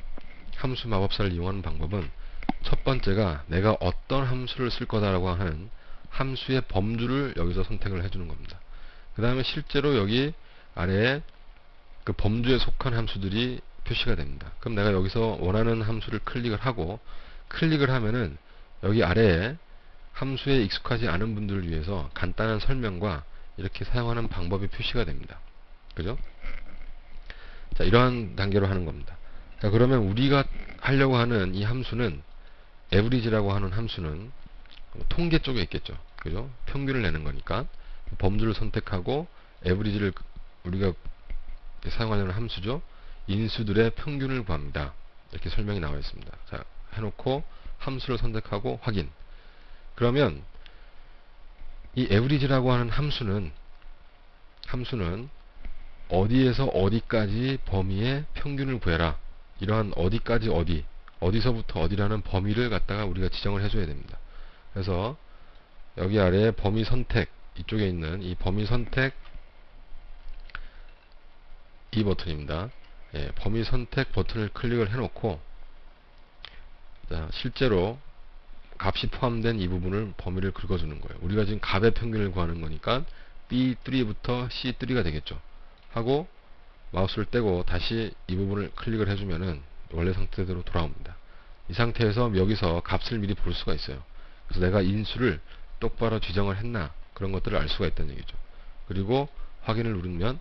함수 마법사를 이용하는 방법은 첫 번째가 내가 어떤 함수를 쓸 거다라고 하는 함수의 범주를 여기서 선택을 해주는 겁니다. 그 다음에 실제로 여기 아래에 그 범주에 속한 함수들이 표시가 됩니다. 그럼 내가 여기서 원하는 함수를 클릭을 하고 클릭을 하면은 여기 아래에 함수에 익숙하지 않은 분들을 위해서 간단한 설명과 이렇게 사용하는 방법이 표시가 됩니다. 그죠? 자, 이러한 단계로 하는 겁니다. 자, 그러면 우리가 하려고 하는 이 함수는 average라고 하는 함수는 통계 쪽에 있겠죠. 그죠? 평균을 내는 거니까 범주를 선택하고 average를 우리가 사용하려는 함수죠. 인수들의 평균을 구합니다. 이렇게 설명이 나와 있습니다. 자, 해놓고 함수를 선택하고 확인. 그러면 이 average라고 하는 함수는 어디에서 어디까지 범위의 평균을 구해라. 이러한 어디까지 어디서부터 어디라는 범위를 갖다가 우리가 지정을 해줘야 됩니다. 그래서 여기 아래에 범위 선택, 이쪽에 있는 이 범위 선택 이 버튼입니다. 예, 범위 선택 버튼을 클릭을 해놓고 자, 실제로 값이 포함된 이 부분을 범위를 긁어주는 거예요. 우리가 지금 값의 평균을 구하는 거니까 B3부터 C3가 되겠죠. 하고 마우스를 떼고 다시 이 부분을 클릭을 해주면은 원래 상태대로 돌아옵니다. 이 상태에서 여기서 값을 미리 볼 수가 있어요. 그래서 내가 인수를 똑바로 지정을 했나 그런 것들을 알 수가 있다는 얘기죠. 그리고 확인을 누르면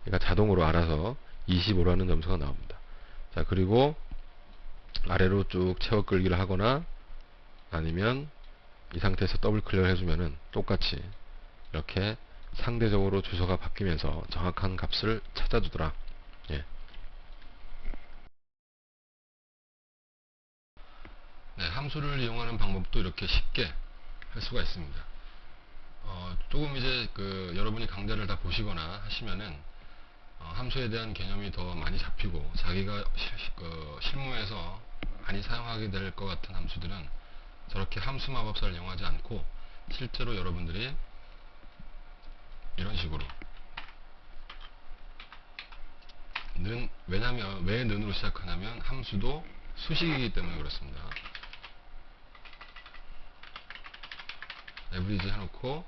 얘가 자동으로 알아서 25라는 점수가 나옵니다. 자, 그리고 아래로 쭉 채워 끌기를 하거나 아니면 이 상태에서 더블 클릭을 해주면은 똑같이 이렇게 상대적으로 주소가 바뀌면서 정확한 값을 찾아주더라. 예. 네, 함수를 이용하는 방법도 이렇게 쉽게 할 수가 있습니다. 조금 이제 여러분이 강좌를 다 보시거나 하시면은 함수에 대한 개념이 더 많이 잡히고 자기가 실무에서 많이 사용하게 될 것 같은 함수들은 저렇게 함수 마법사를 이용하지 않고 실제로 여러분들이 이런 식으로 왜냐면 왜 는으로 시작하냐면 함수도 수식이기 때문에 그렇습니다. 에브리지 해놓고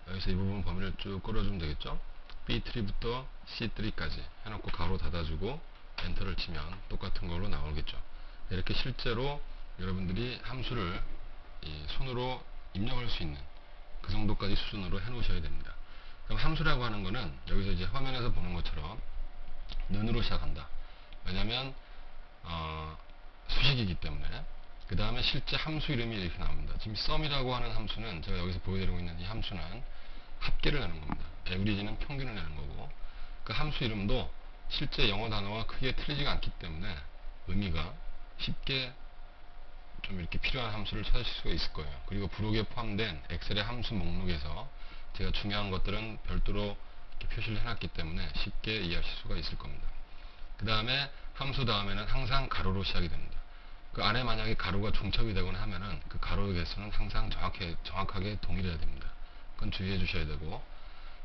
여기서 이 부분 범위를 쭉 끌어주면 되겠죠. B3부터 C3까지 해놓고 가로 닫아주고 엔터를 치면 똑같은 걸로 나오겠죠. 이렇게 실제로 여러분들이 함수를 손으로 입력할 수 있는 그 정도까지 수준으로 해 놓으셔야 됩니다. 그럼 함수라고 하는 거는 여기서 이제 화면에서 보는 것처럼 는으로 시작한다. 왜냐면 수식이기 때문에. 그 다음에 실제 함수 이름이 이렇게 나옵니다. 지금 sum이라고 하는 함수는 제가 여기서 보여드리고 있는 이 함수는 합계를 내는 겁니다. average는 평균을 내는 거고, 그 함수 이름도 실제 영어 단어와 크게 틀리지가 않기 때문에 의미가 쉽게 좀 이렇게 필요한 함수를 찾으실 수가 있을 거예요. 그리고 부록에 포함된 엑셀의 함수 목록에서 제가 중요한 것들은 별도로 이렇게 표시를 해놨기 때문에 쉽게 이해하실 수가 있을 겁니다. 그 다음에 함수 다음에는 항상 가로로 시작이 됩니다. 그 안에 만약에 가로가 중첩이 되거나 하면은 그 가로의 개수는 항상 정확하게 동일해야 됩니다. 그건 주의해 주셔야 되고,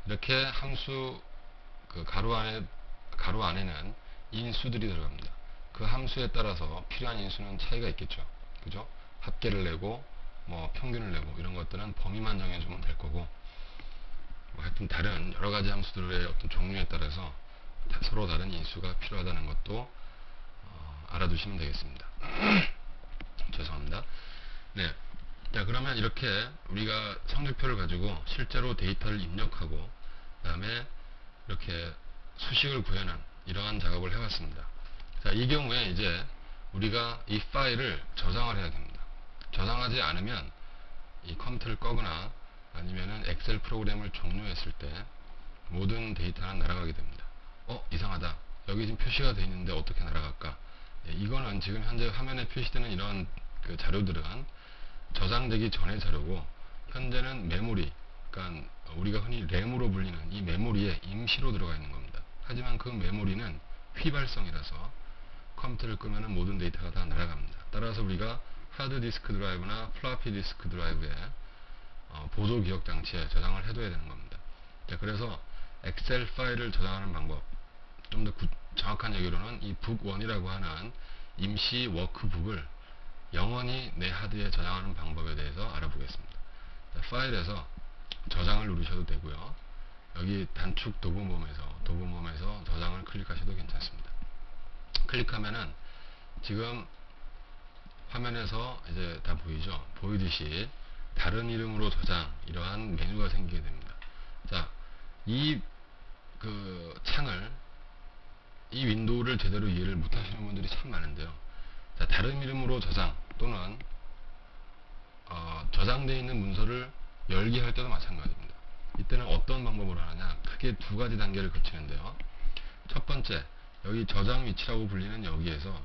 이렇게 함수 가로 안에는 인수들이 들어갑니다. 그 함수에 따라서 필요한 인수는 차이가 있겠죠. 그죠? 합계를 내고 뭐 평균을 내고 이런 것들은 범위만 정해주면 될 거고, 뭐 하여튼 다른 여러 가지 함수들의 어떤 종류에 따라서 서로 다른 인수가 필요하다는 것도 알아두시면 되겠습니다. 죄송합니다. 네. 자, 그러면 이렇게 우리가 성적표를 가지고 실제로 데이터를 입력하고 그 다음에 이렇게 수식을 구해낸 이러한 작업을 해왔습니다. 자, 이 경우에 이제 우리가 이 파일을 저장을 해야 됩니다. 저장하지 않으면 이 컴퓨터를 꺼거나 아니면은 엑셀 프로그램을 종료했을 때 모든 데이터는 날아가게 됩니다. 이상하다. 여기 지금 표시가 되어 있는데 어떻게 날아갈까? 이거는 지금 현재 화면에 표시되는 이런 자료들은 저장되기 전의 자료고, 현재는 메모리, 그러니까 우리가 흔히 램으로 불리는 이 메모리에 임시로 들어가 있는 겁니다. 하지만 그 메모리는 휘발성이라서 컴퓨터를 끄면 모든 데이터가 다 날아갑니다. 따라서 우리가 하드디스크 드라이브나 플라피 디스크 드라이브에 보조 기억 장치에 저장을 해둬야 되는 겁니다. 자, 그래서 엑셀 파일을 저장하는 방법, 좀 더 정확한 얘기로는 이 북1이라고 하는 임시 워크북을 영원히 내 하드에 저장하는 방법에 대해서 알아보겠습니다. 자, 파일에서 저장을 누르셔도 되고요. 여기 단축 도구mom에서 저장을 클릭하셔도 괜찮습니다. 클릭하면은 지금 화면에서 이제 다 보이죠? 보이듯이 다른 이름으로 저장, 이러한 메뉴가 생기게 됩니다. 자, 이 이 윈도우를 제대로 이해를 못하시는 분들이 참 많은데요. 자, 다른 이름으로 저장 또는 저장되어 있는 문서를 열기 할 때도 마찬가지입니다. 이때는 어떤 방법으로 하느냐, 크게 두 가지 단계를 거치는데요. 첫 번째, 여기 저장 위치라고 불리는 여기에서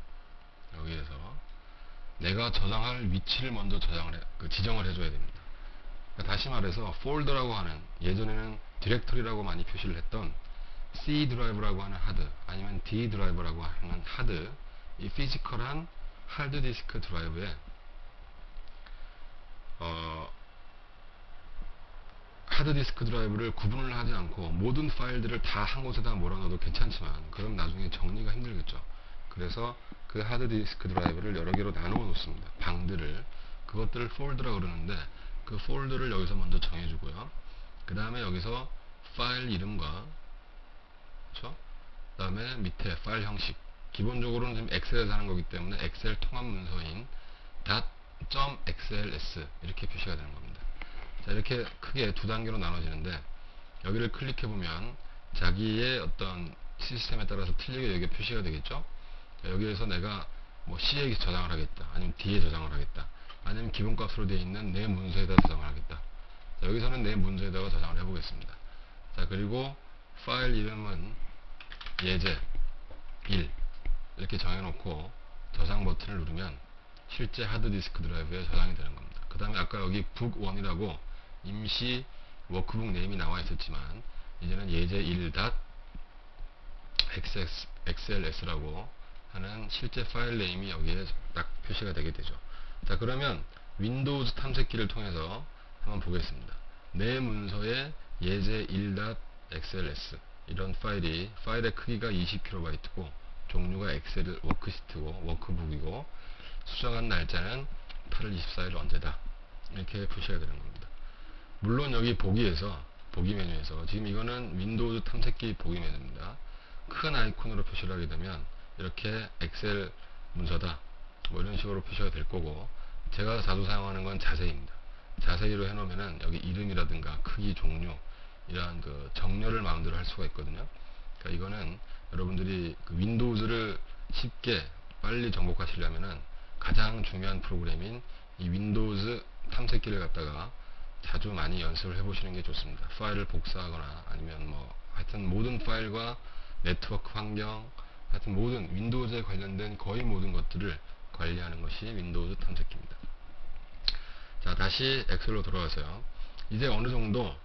내가 저장할 위치를 먼저 지정을 해줘야 됩니다. 그러니까 다시 말해서 폴더라고 하는, 예전에는 디렉토리라고 많이 표시를 했던 C 드라이브라고 하는 하드, 아니면 D 드라이브라고 하는 하드, 이 피지컬한 하드디스크 드라이브에 하드디스크 드라이브를 구분을 하지 않고 모든 파일들을 다 한 곳에다 몰아넣어도 괜찮지만 그럼 나중에 정리가 힘들겠죠. 그래서 그 하드디스크 드라이브를 여러 개로 나누어 놓습니다. 방들을. 그것들을 폴더라고 그러는데 그 폴더를 여기서 먼저 정해주고요. 그 다음에 여기서 파일 이름과, 그렇죠? 그 다음에 밑에 파일 형식, 기본적으로는 지금 엑셀에서 하는 거기 때문에 엑셀 통합 문서인 .xls 이렇게 표시가 되는 겁니다. 자, 이렇게 크게 두 단계로 나눠지는데, 여기를 클릭해 보면 자기의 어떤 시스템에 따라서 틀리게 여기에 표시가 되겠죠. 자, 여기에서 내가 뭐 C에 저장을 하겠다, 아니면 D에 저장을 하겠다, 아니면 기본값으로 되어 있는 내 문서에다 저장을 하겠다. 자, 여기서는 내 문서에다가 저장을 해 보겠습니다. 자, 그리고 파일 이름은 예제 1 이렇게 정해놓고 저장 버튼을 누르면 실제 하드디스크 드라이브에 저장이 되는 겁니다. 그 다음에 아까 여기 북1이라고 임시 워크북 네임이 나와 있었지만 이제는 예제 1.xls라고 하는 실제 파일 네임이 여기에 딱 표시가 되게 되죠. 자, 그러면 윈도우즈 탐색기를 통해서 한번 보겠습니다. 내 문서에 예제 1.xls 이런 파일의 크기가 20KB고 종류가 엑셀 워크시트고 워크북이고 수정한 날짜는 8월 24일 언제다, 이렇게 표시가 되는 겁니다. 물론 여기 보기 메뉴에서 지금 이거는 윈도우즈 탐색기 보기 메뉴입니다. 큰 아이콘으로 표시를 하게 되면 이렇게 엑셀 문서다 뭐 이런 식으로 표시가 될 거고, 제가 자주 사용하는 건 자세히입니다. 자세히로 해놓으면은 여기 이름이라든가 크기, 종류 이러한 그 정렬을 마음대로 할 수가 있거든요. 그러니까 이거는 여러분들이 그 윈도우즈를 쉽게 빨리 정복하시려면은 가장 중요한 프로그램인 이 윈도우즈 탐색기를 갖다가 자주 많이 연습을 해보시는 게 좋습니다. 파일을 복사하거나 아니면 뭐 하여튼 모든 파일과 네트워크 환경, 하여튼 모든 윈도우즈에 관련된 거의 모든 것들을 관리하는 것이 윈도우즈 탐색기입니다. 자, 다시 엑셀로 돌아와서요. 이제 어느 정도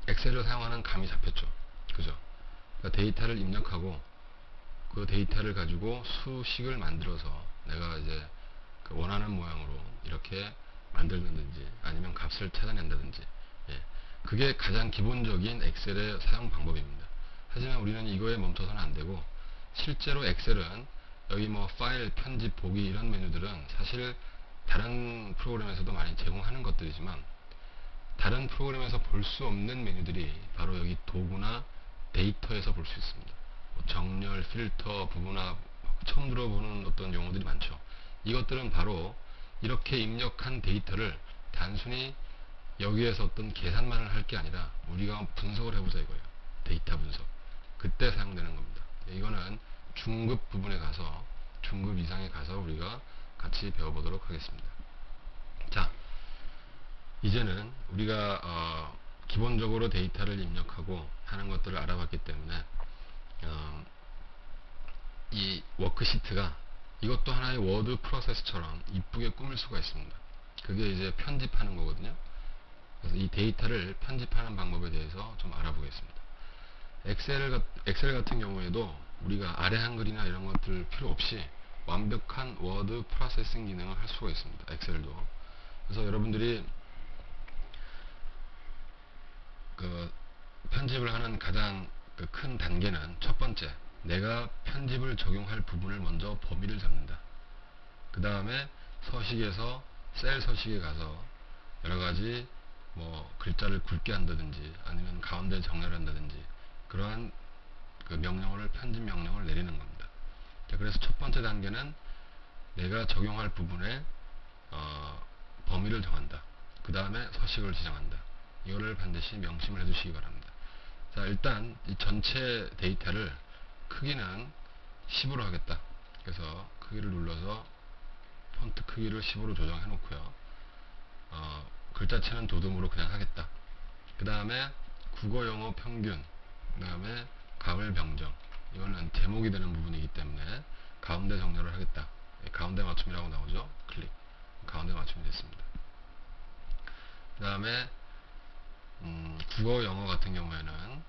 엑셀을 사용하는 감이 잡혔죠. 그죠? 그러니까 데이터를 입력하고 그 데이터를 가지고 수식을 만들어서 내가 이제 그 원하는 모양으로 이렇게 만들든지 아니면 값을 찾아낸다든지, 예, 그게 가장 기본적인 엑셀의 사용 방법입니다. 하지만 우리는 이거에 멈춰서는 안 되고, 실제로 엑셀은 여기 뭐 파일, 편집, 보기 이런 메뉴들은 사실 다른 프로그램에서도 많이 제공하는 것들이지만 다른 프로그램에서 볼 수 없는 메뉴들이 바로 여기 도구나 데이터에서 볼 수 있습니다. 뭐 정렬, 필터, 부분화, 처음 들어보는 어떤 용어들이 많죠. 이것들은 바로 이렇게 입력한 데이터를 단순히 여기에서 어떤 계산만을 할 게 아니라 우리가 분석을 해보자 이거예요. 데이터 분석. 그때 사용되는 겁니다. 이거는 중급 부분에 가서, 중급 이상에 가서 우리가 같이 배워보도록 하겠습니다. 자, 이제는 우리가 기본적으로 데이터를 입력하고 하는 것들을 알아봤기 때문에 이 워크시트가 이것도 하나의 워드 프로세스처럼 이쁘게 꾸밀 수가 있습니다. 그게 이제 편집하는 거거든요. 그래서 이 데이터를 편집하는 방법에 대해서 좀 알아보겠습니다. 엑셀 같은 경우에도 우리가 아래 한글이나 이런 것들 필요 없이 완벽한 워드 프로세싱 기능을 할 수가 있습니다. 엑셀도. 그래서 여러분들이 그 편집을 하는 가장 큰 단계는 첫 번째, 내가 편집을 적용할 부분을 먼저 범위를 잡는다. 그 다음에 서식에서 셀 서식에 가서 여러가지 뭐 글자를 굵게 한다든지 아니면 가운데 정렬한다든지 그러한 그 명령어를, 편집 명령을 내리는 겁니다. 자, 그래서 첫 번째 단계는 내가 적용할 부분에 범위를 정한다. 그 다음에 서식을 지정한다. 이거를 반드시 명심을 해두시기 바랍니다. 자, 일단 이 전체 데이터를 크기는 10으로 하겠다. 그래서 크기를 눌러서 폰트 크기를 10으로 조정해 놓고요. 글자체는 도둠으로 그냥 하겠다. 그 다음에 국어, 영어 평균, 그 다음에 가을 병정, 이거는 제목이 되는 부분이기 때문에 가운데 정렬을 하겠다. 가운데 맞춤이라고 나오죠. 클릭. 가운데 맞춤이 됐습니다. 그 다음에 국어, 영어 같은 경우에는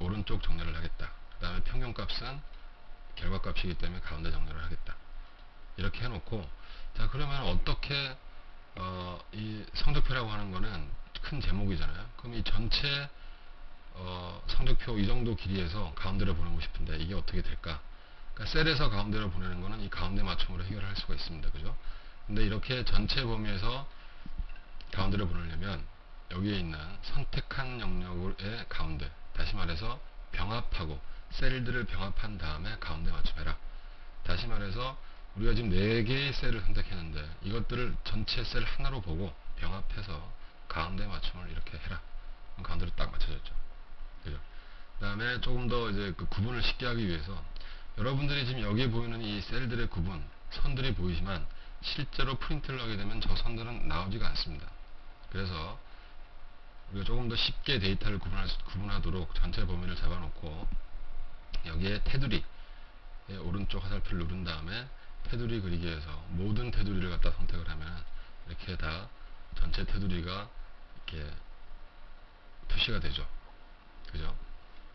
오른쪽 정렬을 하겠다. 그 다음에 평균값은 결과값이기 때문에 가운데 정렬을 하겠다. 이렇게 해놓고, 자, 그러면 어떻게 이 성적표라고 하는 거는 큰 제목이잖아요. 그럼 이 전체 성적표 이 정도 길이에서 가운데로 보내고 싶은데 이게 어떻게 될까? 그러니까 셀에서 가운데로 보내는 거는 이 가운데 맞춤으로 해결할 수가 있습니다. 그죠? 근데 이렇게 전체 범위에서 가운데로 보내려면 여기에 있는 선택한 영역의 가운데, 다시 말해서 병합하고 셀들을 병합한 다음에 가운데 맞춤해라. 다시 말해서 우리가 지금 4개의 셀을 선택했는데 이것들을 전체 셀 하나로 보고 병합해서 가운데 맞춤을 이렇게 해라. 그럼 가운데로 딱 맞춰졌죠. 그죠? 그 다음에 조금 더 이제 그 구분을 쉽게 하기 위해서 여러분들이 지금 여기에 보이는 이 셀들의 구분, 선들이 보이지만 실제로 프린트를 하게 되면 저 선들은 나오지가 않습니다. 그래서 우리가 조금 더 쉽게 데이터를 구분하도록 전체 범위를 잡아놓고 여기에 테두리 오른쪽 화살표를 누른 다음에 테두리 그리기에서 모든 테두리를 갖다 선택을 하면 이렇게 다 전체 테두리가 이렇게 표시가 되죠. 그죠?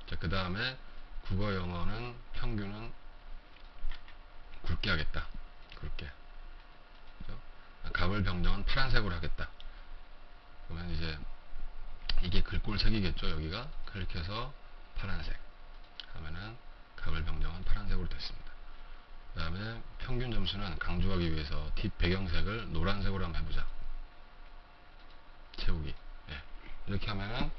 자, 그 다음에 국어 영어는 평균은 굵게 하겠다. 굵게. 그죠? 갑을 병정은 파란색으로 하겠다. 그러면 이제 이게 글꼴색이겠죠. 여기가 클릭해서 파란색 하면은 갑을 병정은 파란색으로 됐습니다. 그 다음에 평균 점수는 강조하기 위해서 뒷 배경색을 노란색으로 한번 해보자. 채우기. 예. 이렇게 하면은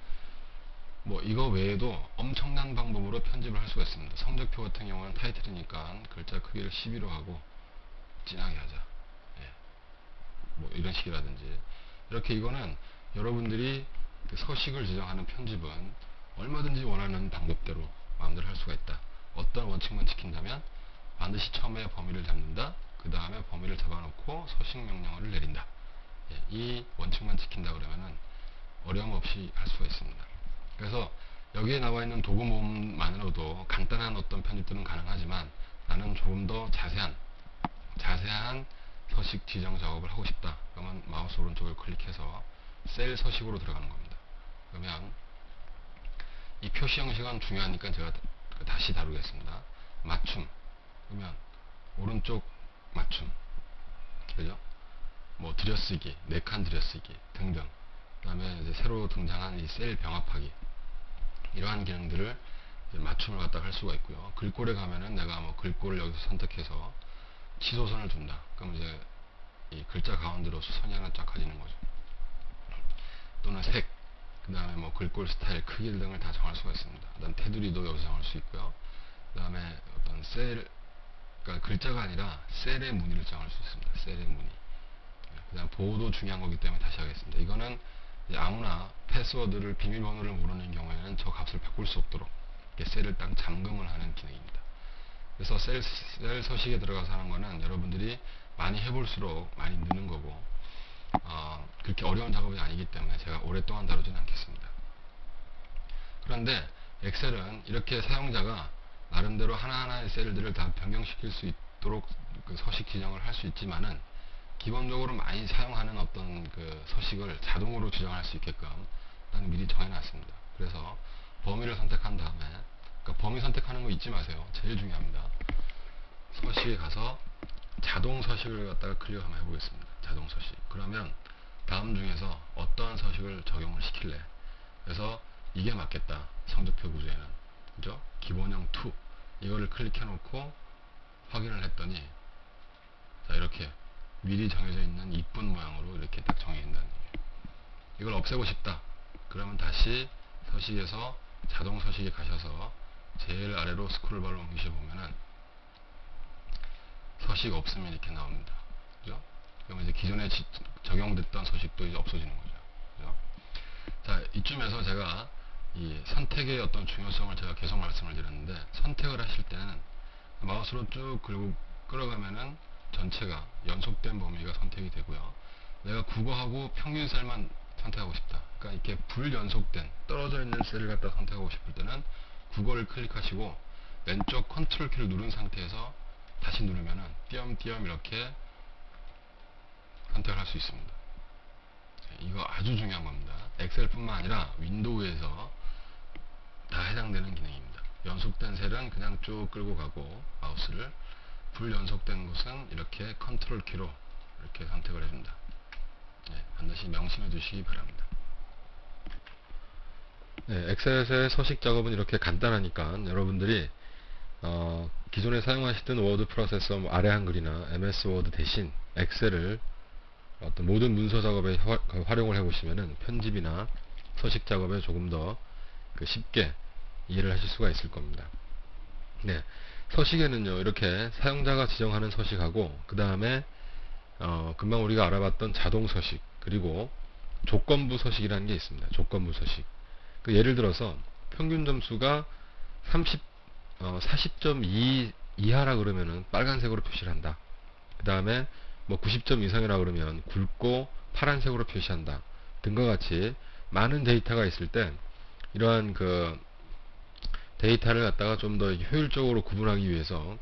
뭐 이거 외에도 엄청난 방법으로 편집을 할 수가 있습니다. 성적표 같은 경우는 타이틀이니까 글자 크기를 12로 하고 진하게 하자. 예. 뭐 이런 식이라든지 이렇게 이거는 여러분들이 그 서식을 지정하는 편집은 얼마든지 원하는 방법대로 마음대로 할 수가 있다. 어떤 원칙만 지킨다면 반드시 처음에 범위를 잡는다. 그 다음에 범위를 잡아놓고 서식 명령어를 내린다. 예. 이 원칙만 지킨다 그러면은 어려움 없이 할 수가 있습니다. 그래서 여기에 나와 있는 도구 모음만으로도 간단한 어떤 편집들은 가능하지만 나는 조금 더 자세한 서식 지정 작업을 하고 싶다. 그러면 마우스 오른쪽을 클릭해서 셀 서식으로 들어가는 겁니다. 그러면 이 표시 형식은 중요하니까 제가 다시 다루겠습니다. 맞춤. 그러면 오른쪽 맞춤. 그죠? 뭐 들여쓰기, 4칸 들여쓰기 등등. 그 다음에 이제 새로 등장한 이 셀 병합하기. 이러한 기능들을 맞춤을 갖다 할 수가 있고요. 글꼴에 가면은 내가 뭐 글꼴을 여기서 선택해서 치소선을 준다. 그럼 이제 이 글자 가운데로 수선이 하나 쫙 가지는 거죠. 또는 색, 그 다음에 뭐 글꼴 스타일, 크기 등을 다 정할 수가 있습니다. 그 다음 테두리도 여기서 정할 수 있고요. 그 다음에 어떤 셀, 그러니까 글자가 아니라 셀의 무늬를 정할 수 있습니다. 셀의 무늬. 그 다음 보호도 중요한 거기 때문에 다시 하겠습니다. 이거는 아무나 패스워드를 비밀번호를 모르는 경우에는 저 값을 바꿀 수 없도록 이렇게 셀을 딱 잠금을 하는 기능입니다. 그래서 셀 서식에 들어가서 하는 거는 여러분들이 많이 해볼수록 많이 느는 거고 그렇게 어려운 작업이 아니기 때문에 제가 오랫동안 다루지는 않겠습니다. 그런데 엑셀은 이렇게 사용자가 나름대로 하나하나의 셀들을 다 변경시킬 수 있도록 그 서식 지정을 할 수 있지만은 기본적으로 많이 사용하는 어떤 그 서식을 자동으로 지정할 수 있게끔 나는 미리 정해놨습니다. 그래서 범위를 선택한 다음에 그러니까 범위 선택하는 거 잊지 마세요. 제일 중요합니다. 서식에 가서 자동 서식을 갖다가 클릭 한번 해보겠습니다. 자동 서식. 그러면 다음 중에서 어떠한 서식을 적용을 시킬래? 그래서 이게 맞겠다. 성적표 구조에는. 그죠? 기본형 2. 이거를 클릭해 놓고 확인을 했더니 자, 이렇게 미리 정해져 있는 이쁜 모양으로 이렇게 딱 정해진다는 거예요. 이걸 없애고 싶다. 그러면 다시 서식에서 자동 서식에 가셔서 제일 아래로 스크롤바를 옮기셔 보면은 서식 없으면 이렇게 나옵니다. 그죠? 그러면 이제 기존에 적용됐던 서식도 이제 없어지는 거죠. 그죠? 자, 이쯤에서 제가 이 선택의 어떤 중요성을 제가 계속 말씀을 드렸는데 선택을 하실 때는 마우스로 쭉 끌어가면은 전체가 연속된 범위가 선택이 되고요. 내가 국어하고 평균 셀만 선택하고 싶다. 그러니까 이렇게 불연속된 떨어져 있는 셀을 갖다 선택하고 싶을 때는 국어를 클릭하시고 왼쪽 컨트롤 키를 누른 상태에서 다시 누르면은 띄엄띄엄 이렇게 선택을 할 수 있습니다. 이거 아주 중요한 겁니다. 엑셀뿐만 아니라 윈도우에서 다 해당되는 기능입니다. 연속된 셀은 그냥 쭉 끌고 가고 마우스를 불연속된 곳은 이렇게 컨트롤 키로 이렇게 선택을 해준다. 네, 반드시 명심해 두시기 바랍니다. 네, 엑셀의 서식 작업은 이렇게 간단하니까 여러분들이 기존에 사용하시던 워드 프로세서 뭐 아래 한글이나 MS 워드 대신 엑셀을 어떤 모든 문서 작업에 활용을 해보시면은 편집이나 서식 작업에 조금 더 쉽게 이해를 하실 수가 있을 겁니다. 네, 서식에는요 이렇게 사용자가 지정하는 서식하고 그 다음에 금방 우리가 알아봤던 자동 서식 그리고 조건부 서식이라는 게 있습니다. 조건부 서식. 예를 들어서 평균 점수가 40점 이하라 그러면은 빨간색으로 표시를 한다. 그 다음에 뭐 90점 이상이라 그러면 굵고 파란색으로 표시한다. 등과 같이 많은 데이터가 있을 때 이러한 그 데이터를 갖다가 좀 더 효율적으로 구분하기 위해서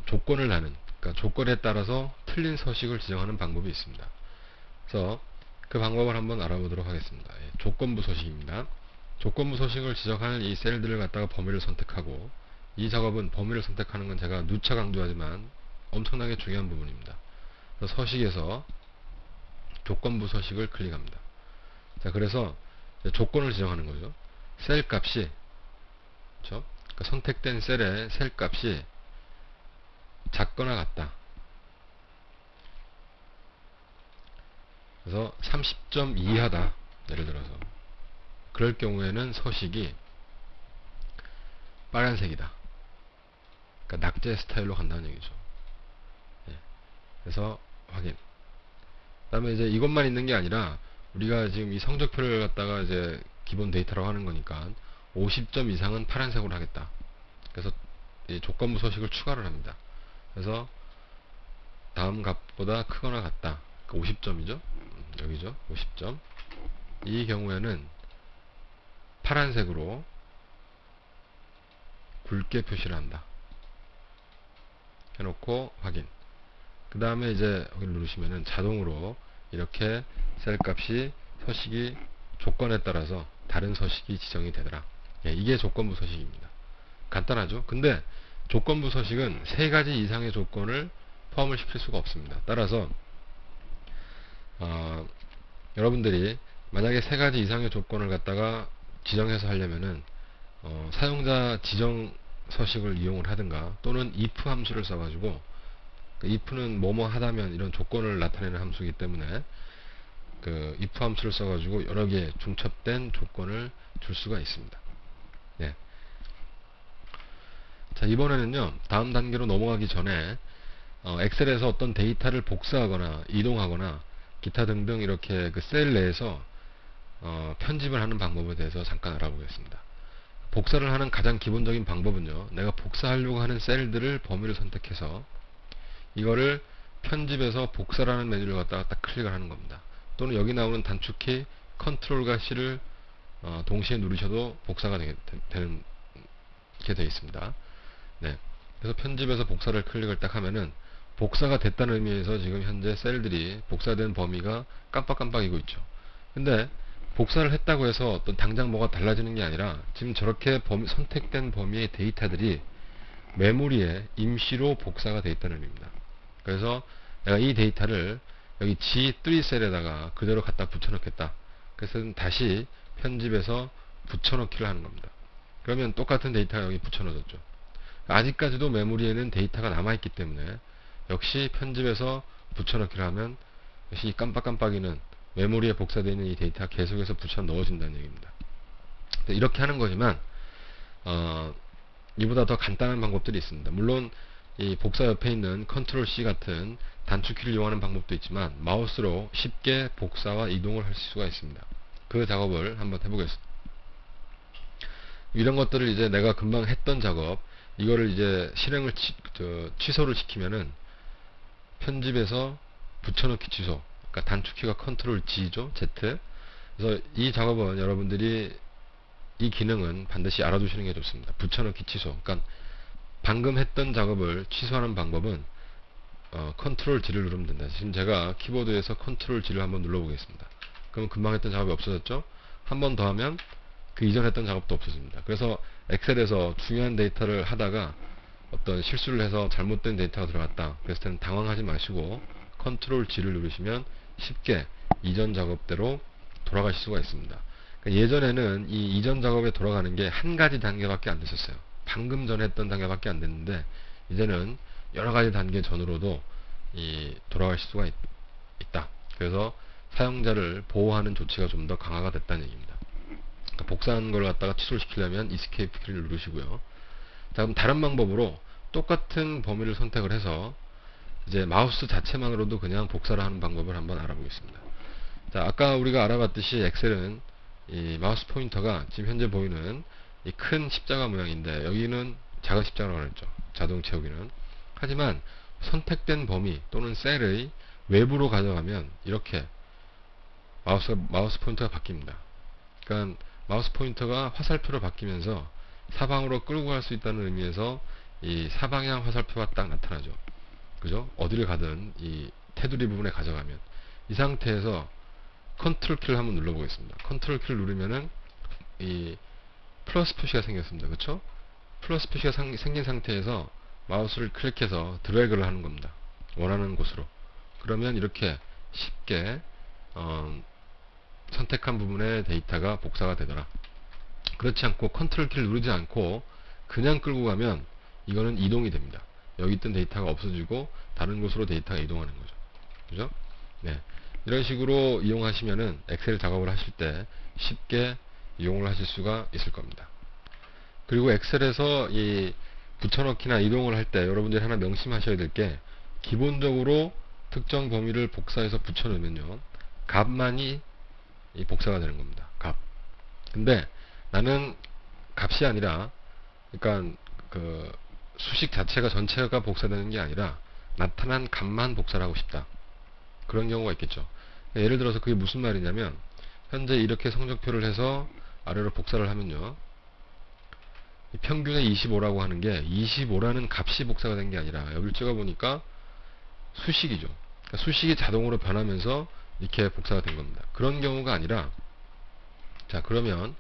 조건을 다는 그러니까 조건에 따라서 틀린 서식을 지정하는 방법이 있습니다. 그래서 그 방법을 한번 알아보도록 하겠습니다. 예, 조건부 서식입니다. 조건부 서식을 지정할 이 셀들을 갖다가 범위를 선택하고, 이 작업은 범위를 선택하는 건 제가 누차 강조하지만 엄청나게 중요한 부분입니다. 그래서 서식에서 조건부 서식을 클릭합니다. 자, 그래서 조건을 지정하는 거죠. 셀 값이, 그렇죠? 그러니까 선택된 셀의 셀 값이 작거나 같다. 그래서 30점 이하다. 예를 들어서 그럴 경우에는 서식이 빨간색이다. 그러니까 낙제 스타일로 간다는 얘기죠. 예. 그래서 확인. 그 다음에 이제 이것만 있는 게 아니라 우리가 지금 이 성적표를 갖다가 이제 기본 데이터라고 하는 거니까 50점 이상은 파란색으로 하겠다. 그래서 이 조건부 서식을 추가를 합니다. 그래서 다음 값보다 크거나 같다. 그러니까 50점이죠. 여기죠. 50점. 이 경우에는 파란색으로 굵게 표시를 한다. 해놓고 확인. 그 다음에 이제 확인 누르시면은 자동으로 이렇게 셀 값이 서식이 조건에 따라서 다른 서식이 지정이 되더라. 예, 이게 조건부 서식입니다. 간단하죠? 근데 조건부 서식은 3가지 이상의 조건을 포함을 시킬 수가 없습니다. 따라서 여러분들이 만약에 3가지 이상의 조건을 갖다가 지정해서 하려면은 사용자 지정 서식을 이용을 하든가, 또는 if 함수를 써가지고, 그 if는 뭐뭐 하다면 이런 조건을 나타내는 함수이기 때문에 그 if 함수를 써가지고 여러 개 중첩된 조건을 줄 수가 있습니다. 네. 자, 이번에는요, 다음 단계로 넘어가기 전에 엑셀에서 어떤 데이터를 복사하거나 이동하거나 기타 등등 이렇게 그 셀 내에서 편집을 하는 방법에 대해서 잠깐 알아보겠습니다. 복사를 하는 가장 기본적인 방법은요, 내가 복사하려고 하는 셀들을 범위를 선택해서 이거를 편집해서 복사라는 메뉴를 갖다가 딱 클릭을 하는 겁니다. 또는 여기 나오는 단축키 컨트롤과 C를 동시에 누르셔도 복사가 되게 되어 있습니다. 네. 그래서 편집해서 복사를 클릭을 딱 하면은 복사가 됐다는 의미에서 지금 현재 셀들이 복사된 범위가 깜빡깜빡이고 있죠. 근데 복사를 했다고 해서 어떤 당장 뭐가 달라지는 게 아니라 지금 저렇게 선택된 범위의 데이터들이 메모리에 임시로 복사가 되어 있다는 의미입니다. 그래서 내가 이 데이터를 여기 G3 셀에다가 그대로 갖다 붙여넣겠다. 그래서 다시 편집해서 붙여넣기를 하는 겁니다. 그러면 똑같은 데이터가 여기 붙여넣어졌죠. 아직까지도 메모리에는 데이터가 남아있기 때문에 역시 편집해서 붙여넣기를 하면 역시 이 깜빡깜빡이는 메모리에 복사되어 있는 이 데이터가 계속해서 붙여 넣어진다는 얘기입니다. 이렇게 하는 거지만 이보다 더 간단한 방법들이 있습니다. 물론 이 복사 옆에 있는 컨트롤 C 같은 단축키를 이용하는 방법도 있지만 마우스로 쉽게 복사와 이동을 할 수가 있습니다. 그 작업을 한번 해보겠습니다. 이런 것들을 이제 내가 금방 했던 작업, 이거를 이제 실행을 취소를 시키면은 편집에서 붙여넣기 취소, 그러니까 단축키가 컨트롤 G죠, Z. 그래서 이 작업은 여러분들이 이 기능은 반드시 알아두시는 게 좋습니다. 붙여넣기 취소. 그러니까 방금 했던 작업을 취소하는 방법은 컨트롤 G를 누르면 된다. 지금 제가 키보드에서 컨트롤 G를 한번 눌러보겠습니다. 그럼 금방 했던 작업이 없어졌죠? 한 번 더 하면 그 이전 했던 작업도 없어집니다. 그래서 엑셀에서 중요한 데이터를 하다가 어떤 실수를 해서 잘못된 데이터가 들어갔다. 그랬을 때는 당황하지 마시고 컨트롤 G를 누르시면 쉽게 이전 작업대로 돌아가실 수가 있습니다. 그러니까 예전에는 이 이전 작업에 돌아가는 게 한 가지 단계밖에 안 됐었어요. 방금 전에 했던 단계밖에 안 됐는데 이제는 여러 가지 단계 전으로도 돌아갈 수가 있다. 그래서 사용자를 보호하는 조치가 좀 더 강화가 됐다는 얘기입니다. 그러니까 복사한 걸 갖다가 취소를 시키려면 Escape 키를 누르시고요. 자, 그럼 다른 방법으로 똑같은 범위를 선택을 해서 이제 마우스 자체만으로도 그냥 복사를 하는 방법을 한번 알아보겠습니다. 자, 아까 우리가 알아봤듯이 엑셀은 이 마우스 포인터가 지금 현재 보이는 이 큰 십자가 모양인데 여기는 작은 십자가라고 했죠. 자동 채우기는. 하지만 선택된 범위 또는 셀의 외부로 가져가면 이렇게 마우스 포인터가 바뀝니다. 그러니까 마우스 포인터가 화살표로 바뀌면서 사방으로 끌고 갈 수 있다는 의미에서 이 사방향 화살표가 딱 나타나죠. 그죠? 어디를 가든 이 테두리 부분에 가져가면 이 상태에서 컨트롤 키를 한번 눌러보겠습니다. 컨트롤 키를 누르면은 이 플러스 표시가 생겼습니다. 그쵸? 플러스 표시가 생긴 상태에서 마우스를 클릭해서 드래그를 하는 겁니다. 원하는 곳으로. 그러면 이렇게 쉽게 선택한 부분의 데이터가 복사가 되더라. 그렇지 않고 컨트롤 키를 누르지 않고 그냥 끌고 가면 이거는 이동이 됩니다. 여기 있던 데이터가 없어지고 다른 곳으로 데이터가 이동하는 거죠. 그죠? 네. 이런 식으로 이용하시면은 엑셀 작업을 하실 때 쉽게 이용을 하실 수가 있을 겁니다. 그리고 엑셀에서 이 붙여넣기나 이동을 할 때 여러분들이 하나 명심하셔야 될 게 기본적으로 특정 범위를 복사해서 붙여넣으면요 값만이 이 복사가 되는 겁니다. 값. 근데 나는 값이 아니라 그러니까 그 수식 자체가 전체가 복사되는 게 아니라 나타난 값만 복사를 하고 싶다. 그런 경우가 있겠죠. 예를 들어서 그게 무슨 말이냐면 현재 이렇게 성적표를 해서 아래로 복사를 하면요 평균의 25라고 하는 게 25라는 값이 복사가 된 게 아니라 여기를 찍어보니까 수식이죠. 그러니까 수식이 자동으로 변하면서 이렇게 복사가 된 겁니다. 그런 경우가 아니라 자 그러면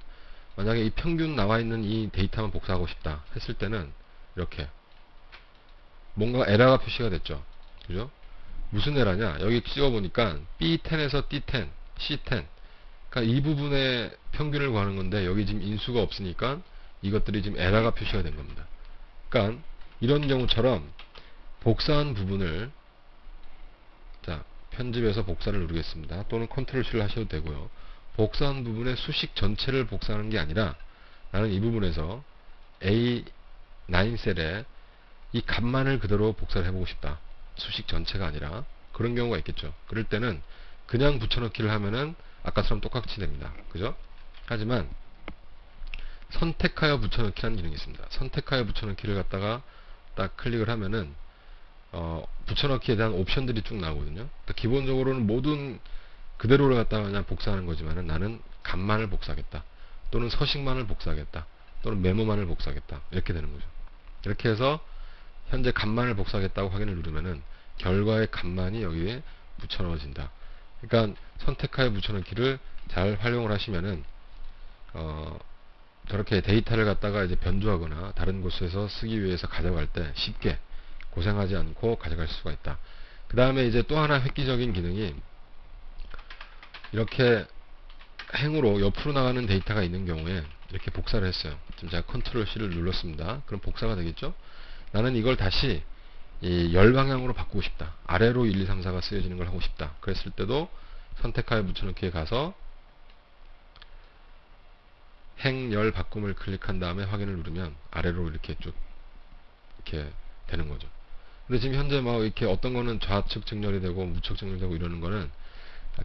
만약에 이 평균 나와 있는 이 데이터만 복사하고 싶다 했을 때는 이렇게 뭔가 에러가 표시가 됐죠. 그죠? 무슨 에러냐? 여기 찍어보니까 B10에서 D10, C10 그러니까 이 부분의 평균을 구하는 건데 여기 지금 인수가 없으니까 이것들이 지금 에러가 표시가 된 겁니다. 그러니까 이런 경우처럼 복사한 부분을 자 편집해서 복사를 누르겠습니다. 또는 컨트롤 C를 하셔도 되고요. 복사한 부분의 수식 전체를 복사하는 게 아니라 나는 이 부분에서 A9 셀에 이 값만을 그대로 복사를 해보고 싶다. 수식 전체가 아니라 그런 경우가 있겠죠. 그럴 때는 그냥 붙여넣기를 하면은 아까처럼 똑같이 됩니다. 그죠? 하지만 선택하여 붙여넣기라는 기능이 있습니다. 선택하여 붙여넣기를 갖다가 딱 클릭을 하면은 붙여넣기에 대한 옵션들이 쭉 나오거든요. 기본적으로는 모든 그대로를 갖다가 그냥 복사하는 거지만은 나는 값만을 복사하겠다. 또는 서식만을 복사하겠다. 또는 메모만을 복사하겠다. 이렇게 되는 거죠. 이렇게 해서 현재 값만을 복사하겠다고 확인을 누르면은 결과의 값만이 여기에 붙여넣어진다. 그러니까 선택하여 붙여넣기를 잘 활용을 하시면은 저렇게 데이터를 갖다가 이제 변조하거나 다른 곳에서 쓰기 위해서 가져갈 때 쉽게 고생하지 않고 가져갈 수가 있다. 그 다음에 이제 또 하나 획기적인 기능이 이렇게 행으로 옆으로 나가는 데이터가 있는 경우에 이렇게 복사를 했어요. 지금 제가 컨트롤 C를 눌렀습니다. 그럼 복사가 되겠죠? 나는 이걸 다시 이 열 방향으로 바꾸고 싶다. 아래로 1, 2, 3, 4가 쓰여지는 걸 하고 싶다. 그랬을 때도 선택하여 붙여넣기에 가서 행열 바꿈을 클릭한 다음에 확인을 누르면 아래로 이렇게 쭉 이렇게 되는 거죠. 근데 지금 현재 뭐 이렇게 어떤 거는 좌측 정렬이 되고 우측 정렬되고 이러는 거는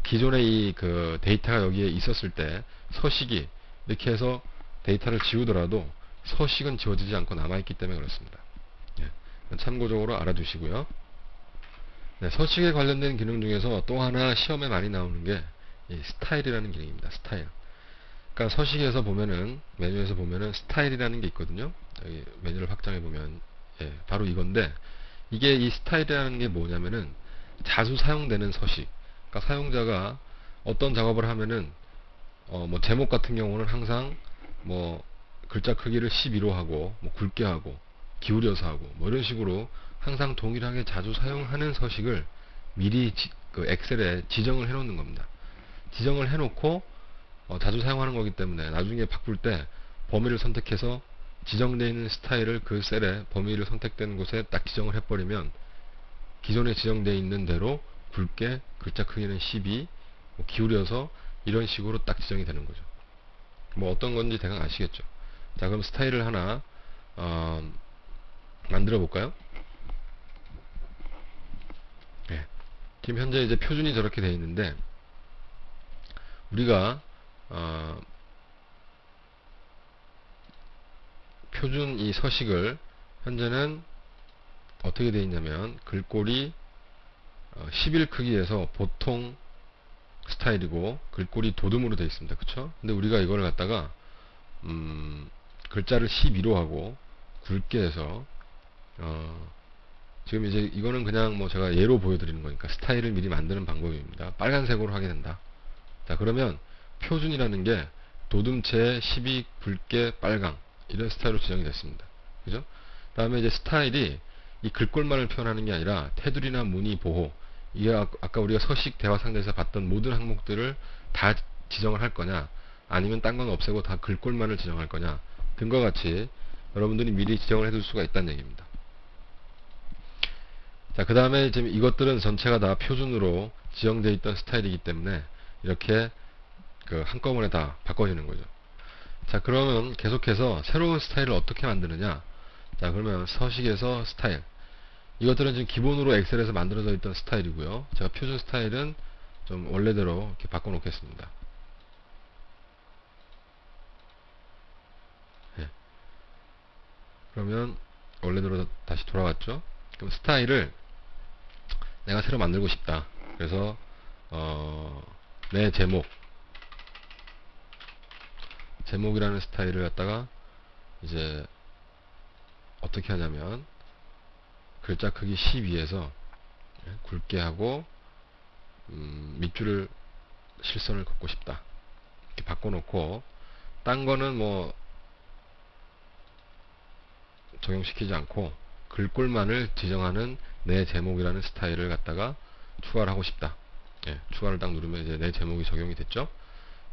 기존에 이 그 데이터가 여기에 있었을 때 서식이 이렇게 해서 데이터를 지우더라도 서식은 지워지지 않고 남아있기 때문에 그렇습니다. 예. 참고적으로 알아두시고요. 네, 서식에 관련된 기능 중에서 또 하나 시험에 많이 나오는 게 이 스타일이라는 기능입니다. 스타일. 그러니까 서식에서 보면은 메뉴에서 보면은 스타일이라는 게 있거든요. 여기 메뉴를 확장해 보면 예, 바로 이건데 이게 이 스타일이라는 게 뭐냐면은 자주 사용되는 서식. 그러니까 사용자가 어떤 작업을 하면은 뭐 제목 같은 경우는 항상 뭐 글자 크기를 12로 하고 뭐 굵게 하고 기울여서 하고 뭐 이런 식으로 항상 동일하게 자주 사용하는 서식을 미리 그 엑셀에 지정을 해 놓는 겁니다. 지정을 해 놓고 자주 사용하는 거기 때문에 나중에 바꿀 때 범위를 선택해서 지정되어 있는 스타일을 그 셀에 범위를 선택된 곳에 딱 지정을 해버리면 기존에 지정되어 있는 대로 굵게 글자 크기는 12 뭐 기울여서 이런 식으로 딱 지정이 되는 거죠. 뭐 어떤 건지 대강 아시겠죠. 자 그럼 스타일을 하나 만들어 볼까요? 네. 지금 현재 이제 표준이 저렇게 되어 있는데 우리가 표준 이 서식을 현재는 어떻게 되어 있냐면 글꼴이 11 크기에서 보통 스타일이고 글꼴이 도둠으로 되어 있습니다. 그쵸? 근데 우리가 이걸 갖다가 글자를 12로 하고 굵게 해서 지금 이제 이거는 그냥 뭐 제가 예로 보여드리는 거니까 스타일을 미리 만드는 방법입니다. 빨간색으로 하게 된다. 자, 그러면 표준이라는 게 도둠체 12 굵게 빨강 이런 스타일로 지정이 됐습니다. 그죠? 다음에 이제 스타일이 이 글꼴만을 표현하는 게 아니라 테두리나 무늬 보호, 이게 아까 우리가 서식 대화 상대에서 봤던 모든 항목들을 다 지정을 할 거냐, 아니면 딴 건 없애고 다 글꼴만을 지정할 거냐 등과 같이 여러분들이 미리 지정을 해둘 수가 있다는 얘기입니다. 자, 그 다음에 지금 이것들은 전체가 다 표준으로 지정되어 있던 스타일이기 때문에 이렇게 한꺼번에 다 바꿔지는 거죠. 자, 그러면 계속해서 새로운 스타일을 어떻게 만드느냐. 자, 그러면 서식에서 스타일, 이것들은 지금 기본으로 엑셀에서 만들어져 있던 스타일이고요. 제가 표준 스타일은 좀 원래대로 이렇게 바꿔 놓겠습니다. 네. 그러면 원래대로 다시 돌아왔죠. 그럼 스타일을 내가 새로 만들고 싶다. 그래서 내 제목이라는 스타일을 갖다가 이제 어떻게 하냐면 글자 크기 12에서 굵게 하고 밑줄을 실선을 긋고 싶다. 이렇게 바꿔놓고 딴 거는 뭐 적용시키지 않고 글꼴만을 지정하는 내 제목이라는 스타일을 갖다가 추가를 하고 싶다. 예, 추가를 딱 누르면 이제 내 제목이 적용이 됐죠.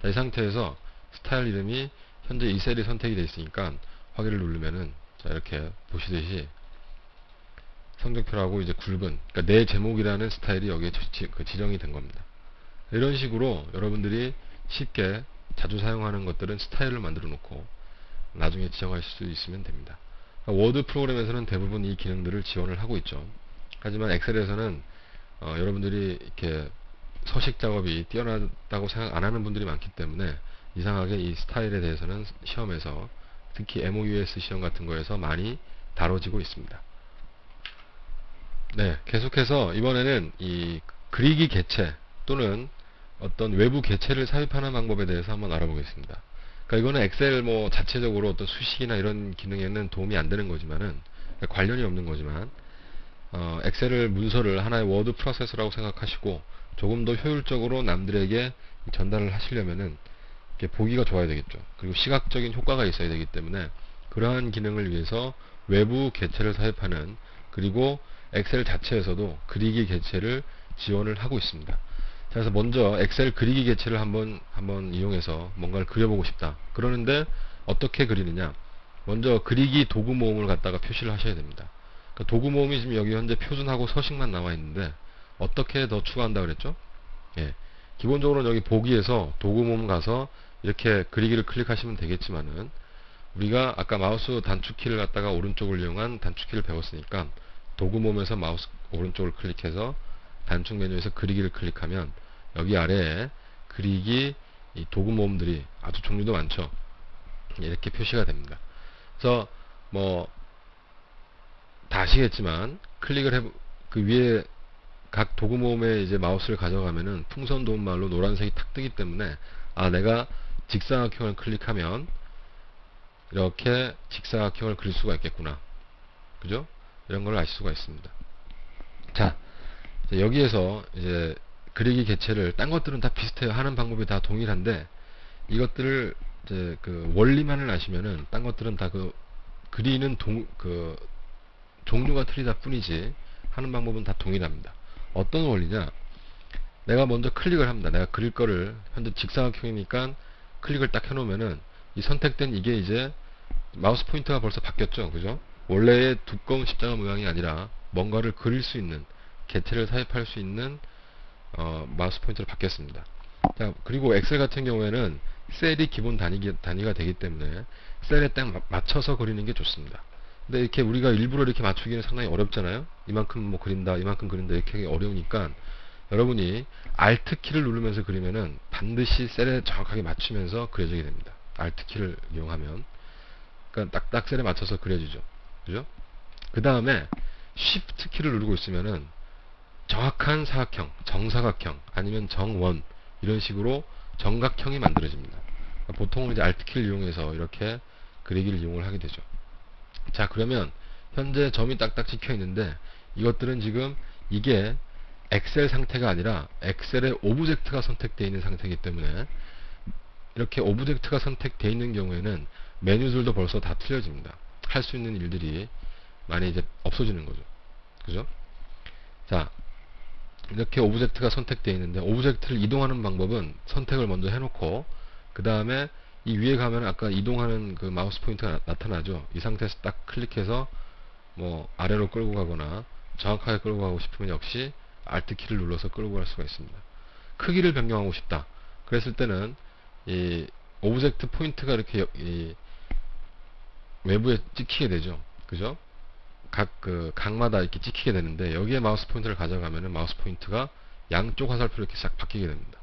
자, 이 상태에서 스타일 이름이 현재 이 셀이 선택이 되어 있으니까 확인을 누르면은 자, 이렇게 보시듯이 성적표라고 이제 굵은, 그러니까 내 제목이라는 스타일이 여기에 지정이 된 겁니다. 이런 식으로 여러분들이 쉽게 자주 사용하는 것들은 스타일을 만들어 놓고 나중에 지정할 수 있으면 됩니다. 그러니까 워드 프로그램에서는 대부분 이 기능들을 지원을 하고 있죠. 하지만 엑셀에서는 여러분들이 이렇게 서식 작업이 뛰어나다고 생각 안 하는 분들이 많기 때문에 이상하게 이 스타일에 대해서는 시험에서 특히 MOUS 시험 같은 거에서 많이 다뤄지고 있습니다. 네, 계속해서 이번에는 이 그리기 개체 또는 어떤 외부 개체를 삽입하는 방법에 대해서 한번 알아보겠습니다. 그러니까 이거는 엑셀 뭐 자체적으로 어떤 수식이나 이런 기능에는 도움이 안 되는 거지만은, 관련이 없는 거지만 엑셀을 문서를 하나의 워드 프로세서라고 생각하시고 조금 더 효율적으로 남들에게 전달을 하시려면은 이렇게 보기가 좋아야 되겠죠. 그리고 시각적인 효과가 있어야 되기 때문에 그러한 기능을 위해서 외부 개체를 삽입하는, 그리고 엑셀 자체에서도 그리기 개체를 지원을 하고 있습니다. 그래서 먼저 엑셀 그리기 개체를 한번 이용해서 뭔가를 그려보고 싶다. 그러는데 어떻게 그리느냐? 먼저 그리기 도구 모음을 갖다가 표시를 하셔야 됩니다. 그러니까 도구 모음이 지금 여기 현재 표준하고 서식만 나와 있는데 어떻게 더 추가한다 그랬죠? 예. 기본적으로 여기 보기에서 도구 모음 가서 이렇게 그리기를 클릭하시면 되겠지만은, 우리가 아까 마우스 단축키를 갖다가 오른쪽을 이용한 단축키를 배웠으니까 도구 모음에서 마우스 오른쪽을 클릭해서 단축 메뉴에서 그리기를 클릭하면 여기 아래에 그리기 이 도구 모음들이 아주 종류도 많죠. 이렇게 표시가 됩니다. 그래서 뭐 다 아시겠지만 그 위에 각 도구 모음에 이제 마우스를 가져가면은 풍선 도움말로 노란색이 탁 뜨기 때문에 내가 직사각형을 클릭하면 이렇게 직사각형을 그릴 수가 있겠구나. 그죠? 이런 걸 아실 수가 있습니다. 자, 여기에서 이제 그리기 개체를, 딴 것들은 다 비슷해요. 하는 방법이 다 동일한데 이것들을 이제 그 원리만을 아시면은 딴 것들은 다 그리는 종류가 틀리다 뿐이지 하는 방법은 다 동일합니다. 어떤 원리냐? 내가 먼저 클릭을 합니다. 내가 그릴 거를 현재 직사각형이니까 클릭을 딱 해놓으면은 이 선택된 이게 이제 마우스 포인터가 벌써 바뀌었죠. 그죠? 원래의 두꺼운 십자가 모양이 아니라 뭔가를 그릴 수 있는, 개체를 삽입할 수 있는 마우스 포인터로 바뀌었습니다. 자, 그리고 엑셀 같은 경우에는 셀이 기본 단위가 되기 때문에 셀에 딱 맞춰서 그리는 게 좋습니다. 근데 이렇게 우리가 일부러 이렇게 맞추기는 상당히 어렵잖아요. 이만큼 뭐 그린다, 이만큼 그린다 이렇게 하기 어려우니까 여러분이 Alt 키를 누르면서 그리면은 반드시 셀에 정확하게 맞추면서 그려지게 됩니다. Alt 키를 이용하면, 그러니까 딱딱 셀에 맞춰서 그려지죠. 그죠? 그 다음에 Shift 키를 누르고 있으면은 정확한 사각형, 정사각형, 아니면 정원, 이런 식으로 정각형이 만들어집니다. 그러니까 보통은 이제 Alt 키를 이용해서 이렇게 그리기를 이용을 하게 되죠. 자, 그러면 현재 점이 딱딱 찍혀 있는데 이것들은 지금 이게 엑셀 상태가 아니라 엑셀의 오브젝트가 선택되어 있는 상태이기 때문에 이렇게 오브젝트가 선택되어 있는 경우에는 메뉴들도 벌써 다 틀려집니다. 할 수 있는 일들이 많이 이제 없어지는 거죠. 그죠? 자, 이렇게 오브젝트가 선택되어 있는데 오브젝트를 이동하는 방법은 선택을 먼저 해놓고 그 다음에 이 위에 가면 아까 이동하는 그 마우스 포인트가 나타나죠. 이 상태에서 딱 클릭해서 뭐 아래로 끌고 가거나 정확하게 끌고 가고 싶으면 역시 Alt 키를 눌러서 끌고 갈 수가 있습니다. 크기를 변경하고 싶다. 그랬을 때는 이 오브젝트 포인트가 이렇게 이 외부에 찍히게 되죠. 그죠? 각마다 이렇게 찍히게 되는데 여기에 마우스 포인트를 가져가면은 마우스 포인트가 양쪽 화살표로 이렇게 싹 바뀌게 됩니다.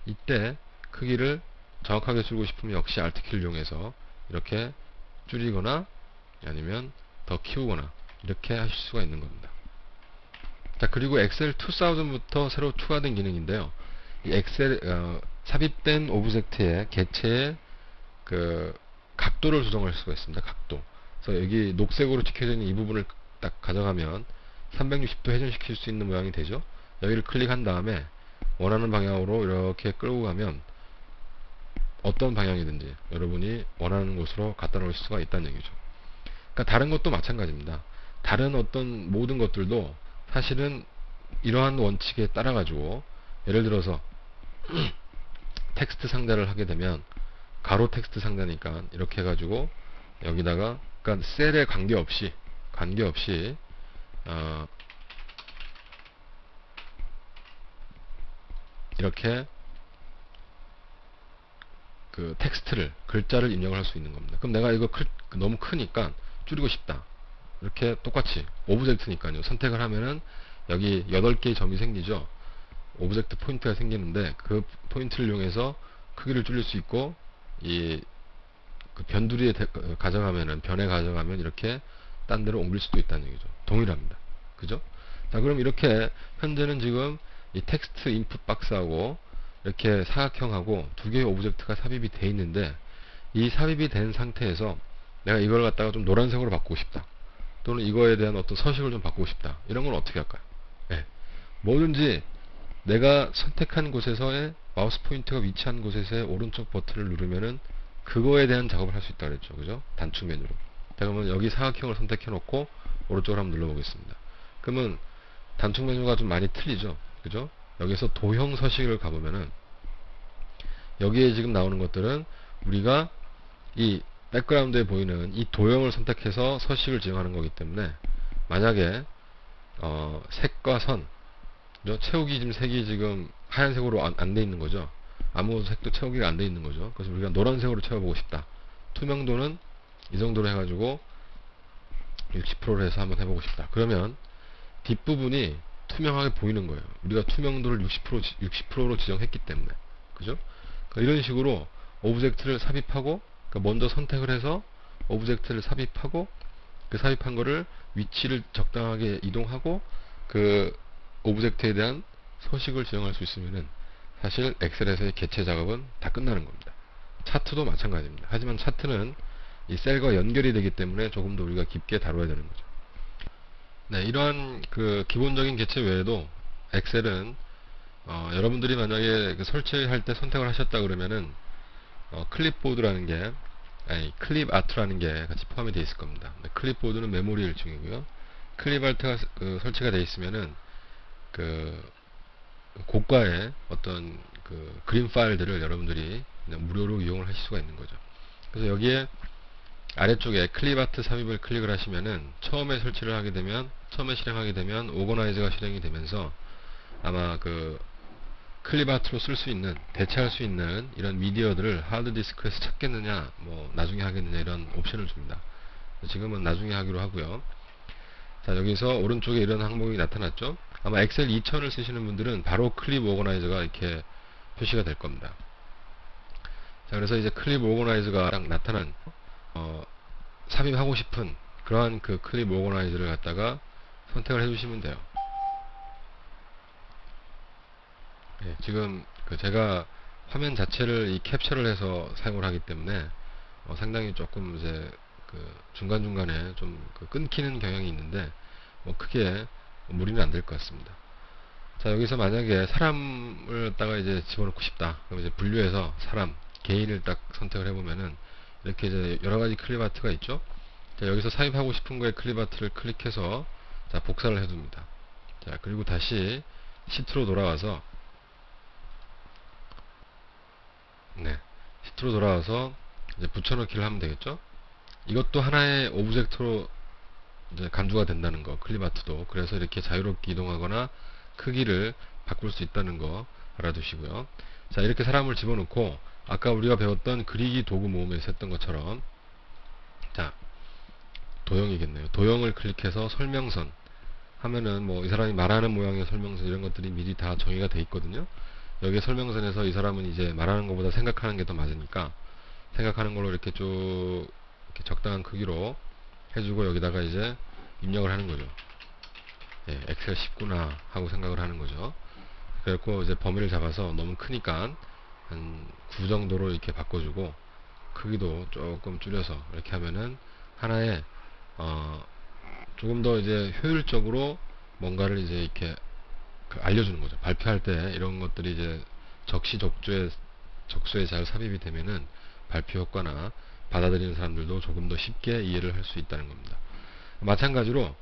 이때 크기를 정확하게 줄이고 싶으면 역시 Alt 키를 이용해서 이렇게 줄이거나 아니면 더 키우거나 이렇게 하실 수가 있는 겁니다. 자, 그리고 엑셀 2000부터 새로 추가된 기능인데요. 이 엑셀 삽입된 오브젝트의 개체의 그 각도를 조정할 수가 있습니다. 각도. 그래서 여기 녹색으로 찍혀져 있는 이 부분을 딱 가져가면 360도 회전시킬 수 있는 모양이 되죠. 여기를 클릭한 다음에 원하는 방향으로 이렇게 끌고 가면 어떤 방향이든지 여러분이 원하는 곳으로 갖다 놓을 수가 있다는 얘기죠. 그러니까 다른 것도 마찬가지입니다. 다른 어떤 모든 것들도 사실은 이러한 원칙에 따라 가지고 예를 들어서 텍스트 상자를 하게 되면 가로 텍스트 상자니까 이렇게 해가지고 여기다가 그러니까 셀에 관계없이 이렇게 그 텍스트를 글자를 입력을 할 수 있는 겁니다. 그럼 내가 이거 너무 크니까 줄이고 싶다. 이렇게 똑같이 오브젝트니까요. 선택을 하면은 여기 8개의 점이 생기죠. 오브젝트 포인트가 생기는데 그 포인트를 이용해서 크기를 줄일 수 있고 그 변두리에 변에 가져가면 이렇게 딴 데로 옮길 수도 있다는 얘기죠. 동일합니다. 그죠? 자, 그럼 이렇게 현재는 지금 이 텍스트 인풋 박스하고 이렇게 사각형하고 두 개의 오브젝트가 삽입이 돼 있는데 이 삽입이 된 상태에서 내가 이걸 갖다가 좀 노란색으로 바꾸고 싶다. 또는 이거에 대한 어떤 서식을 좀 바꾸고 싶다. 이런 건 어떻게 할까요? 네. 뭐든지 내가 선택한 곳에서의 마우스 포인트가 위치한 곳에서의 오른쪽 버튼을 누르면은 그거에 대한 작업을 할 수 있다 그랬죠. 그죠? 단축 메뉴로. 자, 그러면 여기 사각형을 선택해 놓고 오른쪽으로 한번 눌러보겠습니다. 그러면 단축 메뉴가 좀 많이 틀리죠. 그죠? 여기서 도형 서식을 가보면은 여기에 지금 나오는 것들은 우리가 이 백그라운드에 보이는 이 도형을 선택해서 서식을 지정하는 거기 때문에 만약에 색과 선 채우기 지금 색이 지금 하얀색으로 안 돼 있는 거죠. 아무 색도 채우기가 안 돼 있는 거죠. 그래서 우리가 노란색으로 채워보고 싶다. 투명도는 이 정도로 해가지고 60%로 해서 한번 해보고 싶다. 그러면 뒷부분이 투명하게 보이는 거예요. 우리가 투명도를 60%로 지정했기 때문에. 그죠? 그러니까 이런 식으로 오브젝트를 삽입하고, 그러니까 먼저 선택을 해서 오브젝트를 삽입하고, 그 삽입한 거를 위치를 적당하게 이동하고, 그 오브젝트에 대한 서식을 지정할 수 있으면은 사실 엑셀에서의 개체 작업은 다 끝나는 겁니다. 차트도 마찬가지입니다. 하지만 차트는 이 셀과 연결이 되기 때문에 조금 더 우리가 깊게 다뤄야 되는 거죠. 네, 이러한 그 기본적인 개체 외에도 엑셀은 여러분들이 만약에 그 설치할 때 선택을 하셨다 그러면은 클립보드라는 게 클립 아트라는 게 같이 포함이 되어 있을 겁니다. 네, 클립보드는 메모리 일종이고요. 클립 아트가 설치가 되어 있으면은 그 고가의 어떤 그 그림 파일들을 여러분들이 그냥 무료로 이용을 하실 수가 있는 거죠. 그래서 여기에 아래쪽에 클립 아트 삽입을 클릭을 하시면은 처음에 실행하게 되면 오거나이즈가 실행이 되면서 아마 그 클립 아트로 쓸 수 있는, 대체할 수 있는 이런 미디어들을 하드디스크에서 찾겠느냐, 뭐 나중에 하겠느냐 이런 옵션을 줍니다. 지금은 나중에 하기로 하고요. 자, 여기서 오른쪽에 이런 항목이 나타났죠. 아마 엑셀 2000을 쓰시는 분들은 바로 클립 오거나이저가 이렇게 표시가 될 겁니다. 자, 그래서 이제 클립 오거나이저가 딱 나타난 삽입하고 싶은 그러한 그 클립 오거나이저를 갖다가 선택을 해주시면 돼요. 예, 지금 제가 화면 자체를 이 캡처를 해서 사용을 하기 때문에 상당히 조금 이제 중간중간에 좀 끊기는 경향이 있는데 뭐 크게 무리는 안 될 것 같습니다. 자, 여기서 만약에 사람을 갖다가 이제 집어넣고 싶다. 그럼 이제 분류해서 사람, 개인을 딱 선택을 해보면은 이렇게 이제 여러 가지 클립 아트가 있죠. 자, 여기서 삽입하고 싶은 거에 클립 아트를 클릭해서 자, 복사를 해둡니다. 자, 그리고 다시 시트로 돌아와서 네, 시트로 돌아와서 이제 붙여넣기를 하면 되겠죠. 이것도 하나의 오브젝트로 이제 간주가 된다는 거, 클립 아트도. 그래서 이렇게 자유롭게 이동하거나 크기를 바꿀 수 있다는 거 알아두시고요. 자, 이렇게 사람을 집어넣고 아까 우리가 배웠던 그리기 도구 모음에서 했던 것처럼 자, 도형이겠네요. 도형을 클릭해서 설명선 하면은 뭐 이 사람이 말하는 모양의 설명선 이런 것들이 미리 다 정의가 돼 있거든요. 여기에 설명선에서 이 사람은 이제 말하는 것보다 생각하는 게 더 맞으니까 생각하는 걸로 이렇게 쭉 이렇게 적당한 크기로 해주고 여기다가 이제 입력을 하는 거죠. 예, 엑셀 쉽구나 하고 생각을 하는 거죠. 그래갖고 이제 범위를 잡아서 너무 크니까 한 9 정도로 이렇게 바꿔주고 크기도 조금 줄여서 이렇게 하면은 하나의 조금 더 이제 효율적으로 뭔가를 이제 이렇게 알려주는 거죠. 발표할 때 이런 것들이 이제 적수에 잘 삽입이 되면은 발표 효과나 받아들이는 사람들도 조금 더 쉽게 이해를 할 수 있다는 겁니다. 마찬가지로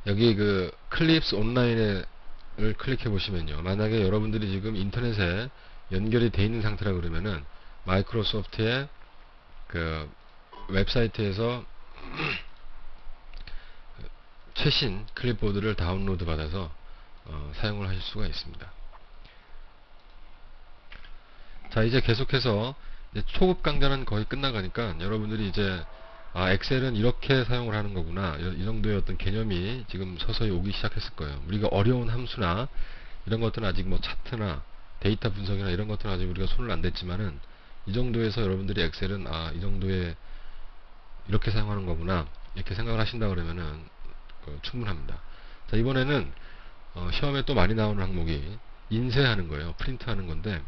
여기 그 클립스 온라인을 클릭해 보시면요. 만약에 여러분들이 지금 인터넷에 연결이 돼 있는 상태라 그러면은 마이크로소프트의 그 웹사이트에서 최신 클립보드를 다운로드 받아서 사용을 하실 수가 있습니다. 자, 이제 계속해서 이제 초급 강좌는 거의 끝나가니까 여러분들이 이제 엑셀은 이렇게 사용을 하는 거구나, 이 정도의 어떤 개념이 지금 서서히 오기 시작했을 거예요. 우리가 어려운 함수나 이런 것들은 아직 뭐 차트나 데이터 분석이나 이런 것들은 아직 우리가 손을 안 댔지만은 이 정도에서 여러분들이 엑셀은 이 정도의 이렇게 사용하는 거구나 이렇게 생각을 하신다 그러면은 충분합니다. 자, 이번에는 시험에 또 많이 나오는 항목이 인쇄하는 거예요. 프린트하는 건데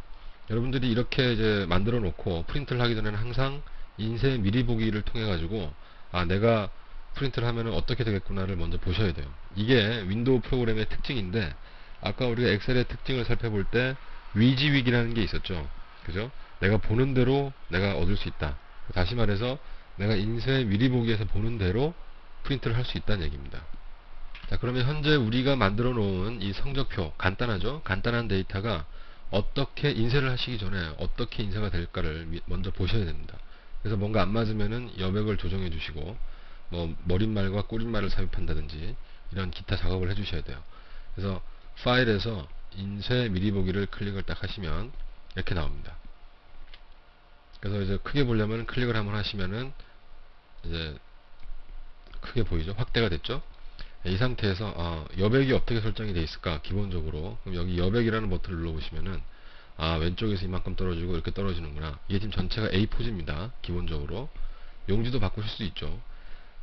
여러분들이 이렇게 이제 만들어 놓고 프린트를 하기 전에는 항상 인쇄 미리 보기를 통해 가지고 내가 프린트를 하면은 어떻게 되겠구나를 먼저 보셔야 돼요. 이게 윈도우 프로그램의 특징인데 아까 우리가 엑셀의 특징을 살펴볼 때 위지윅이라는 게 있었죠. 그죠? 내가 보는 대로 내가 얻을 수 있다. 다시 말해서 내가 인쇄 미리 보기에서 보는 대로 프린트를 할 수 있다는 얘기입니다. 자, 그러면 현재 우리가 만들어 놓은 이 성적표 간단하죠? 간단한 데이터가 어떻게 인쇄를 하시기 전에 어떻게 인쇄가 될까를 먼저 보셔야 됩니다. 그래서 뭔가 안 맞으면은 여백을 조정해 주시고 뭐 머릿말과 꼬릿말을 삽입한다든지 이런 기타 작업을 해 주셔야 돼요. 그래서 파일에서 인쇄 미리 보기를 클릭을 딱 하시면 이렇게 나옵니다. 그래서 이제 크게 보려면 클릭을 한번 하시면은 이제 크게 보이죠? 확대가 됐죠? 이 상태에서 여백이 어떻게 설정이 되어 있을까? 기본적으로 그럼 여기 여백이라는 버튼을 눌러보시면은 왼쪽에서 이만큼 떨어지고 이렇게 떨어지는구나. 이게 지금 전체가 A4지입니다. 기본적으로 용지도 바꾸실 수 있죠.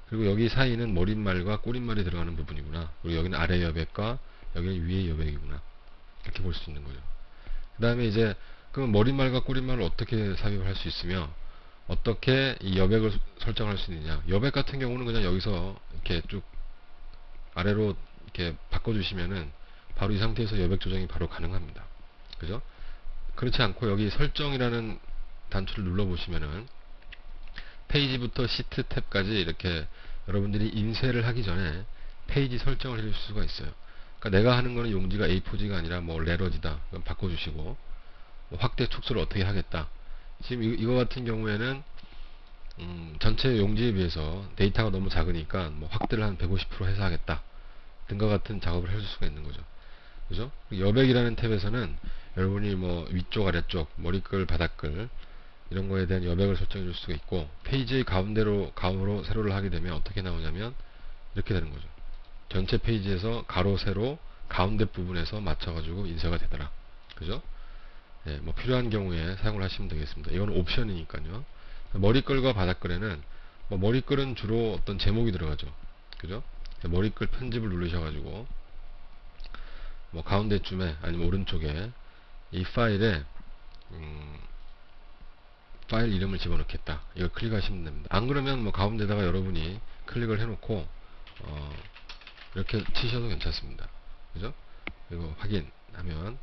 그리고 여기 사이는 머릿말과 꼬릿말이 들어가는 부분이구나. 그리고 여기는 아래 여백과 여기는 위에 여백이구나. 이렇게 볼 수 있는 거죠. 그 다음에 이제 그럼 머릿말과 꼬릿말을 어떻게 삽입을 할 수 있으며 어떻게 이 여백을 설정할 수 있느냐. 여백 같은 경우는 그냥 여기서 이렇게 쭉 아래로 이렇게 바꿔주시면은 바로 이 상태에서 여백 조정이 바로 가능합니다. 그죠? 그렇지 않고 여기 설정이라는 단추를 눌러보시면은 페이지부터 시트 탭까지 이렇게 여러분들이 인쇄를 하기 전에 페이지 설정을 해줄 수가 있어요. 그러니까 내가 하는 거는 용지가 A4지가 아니라 뭐 레러지다. 그럼 바꿔주시고 뭐 확대 축소를 어떻게 하겠다. 지금 이거 같은 경우에는 전체 용지에 비해서 데이터가 너무 작으니까 뭐 확대를 한 150% 해서 하겠다 등과 같은 작업을 해줄 수가 있는 거죠. 그죠? 여백이라는 탭에서는 여러분이 뭐 위쪽 아래쪽 머리글 바닥글 이런 거에 대한 여백을 설정해 줄 수가 있고 페이지의 가운데로 가로 세로를 하게 되면 어떻게 나오냐면 이렇게 되는 거죠. 전체 페이지에서 가로 세로 가운데 부분에서 맞춰가지고 인쇄가 되더라. 그죠? 예, 뭐 필요한 경우에 사용을 하시면 되겠습니다. 이건 옵션이니까요. 머리글과 바닥글에는 뭐 머리글은 주로 어떤 제목이 들어가죠. 그죠? 머리글 편집을 누르셔가지고 뭐 가운데쯤에 아니면 오른쪽에 이 파일에 파일 이름을 집어넣겠다. 이걸 클릭하시면 됩니다. 안 그러면 뭐 가운데다가 여러분이 클릭을 해놓고 이렇게 치셔도 괜찮습니다. 그죠? 그리고 확인하면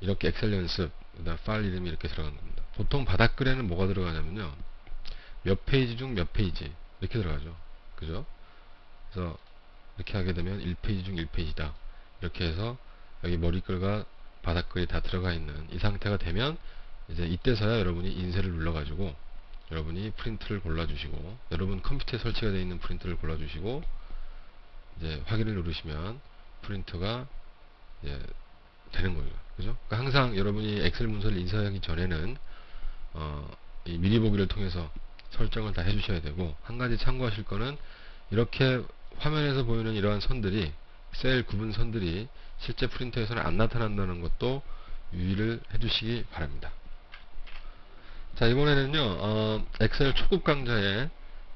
이렇게 엑셀 연습, 그다음 파일 이름이 이렇게 들어가는 겁니다. 보통 바닥글에는 뭐가 들어가냐면요, 몇 페이지 중 몇 페이지 이렇게 들어가죠. 그죠? 그래서 이렇게 하게 되면 1페이지 중 1페이지다. 이렇게 해서 여기 머리글과 바닥글이 다 들어가 있는 이 상태가 되면 이제 이때서야 여러분이 인쇄를 눌러가지고 여러분이 프린트를 골라주시고, 여러분 컴퓨터에 설치가 되어 있는 프린트를 골라주시고 이제 확인을 누르시면 프린트가 이제 되는 거죠. 그죠? 그러니까 항상 여러분이 엑셀 문서를 인쇄하기 전에는 이 미리 보기를 통해서 설정을 다 해주셔야 되고, 한 가지 참고하실 거는 이렇게 화면에서 보이는 이러한 선들이, 셀 구분 선들이 실제 프린터에서는 안 나타난다는 것도 유의를 해주시기 바랍니다. 자, 이번에는요, 엑셀 초급 강좌의,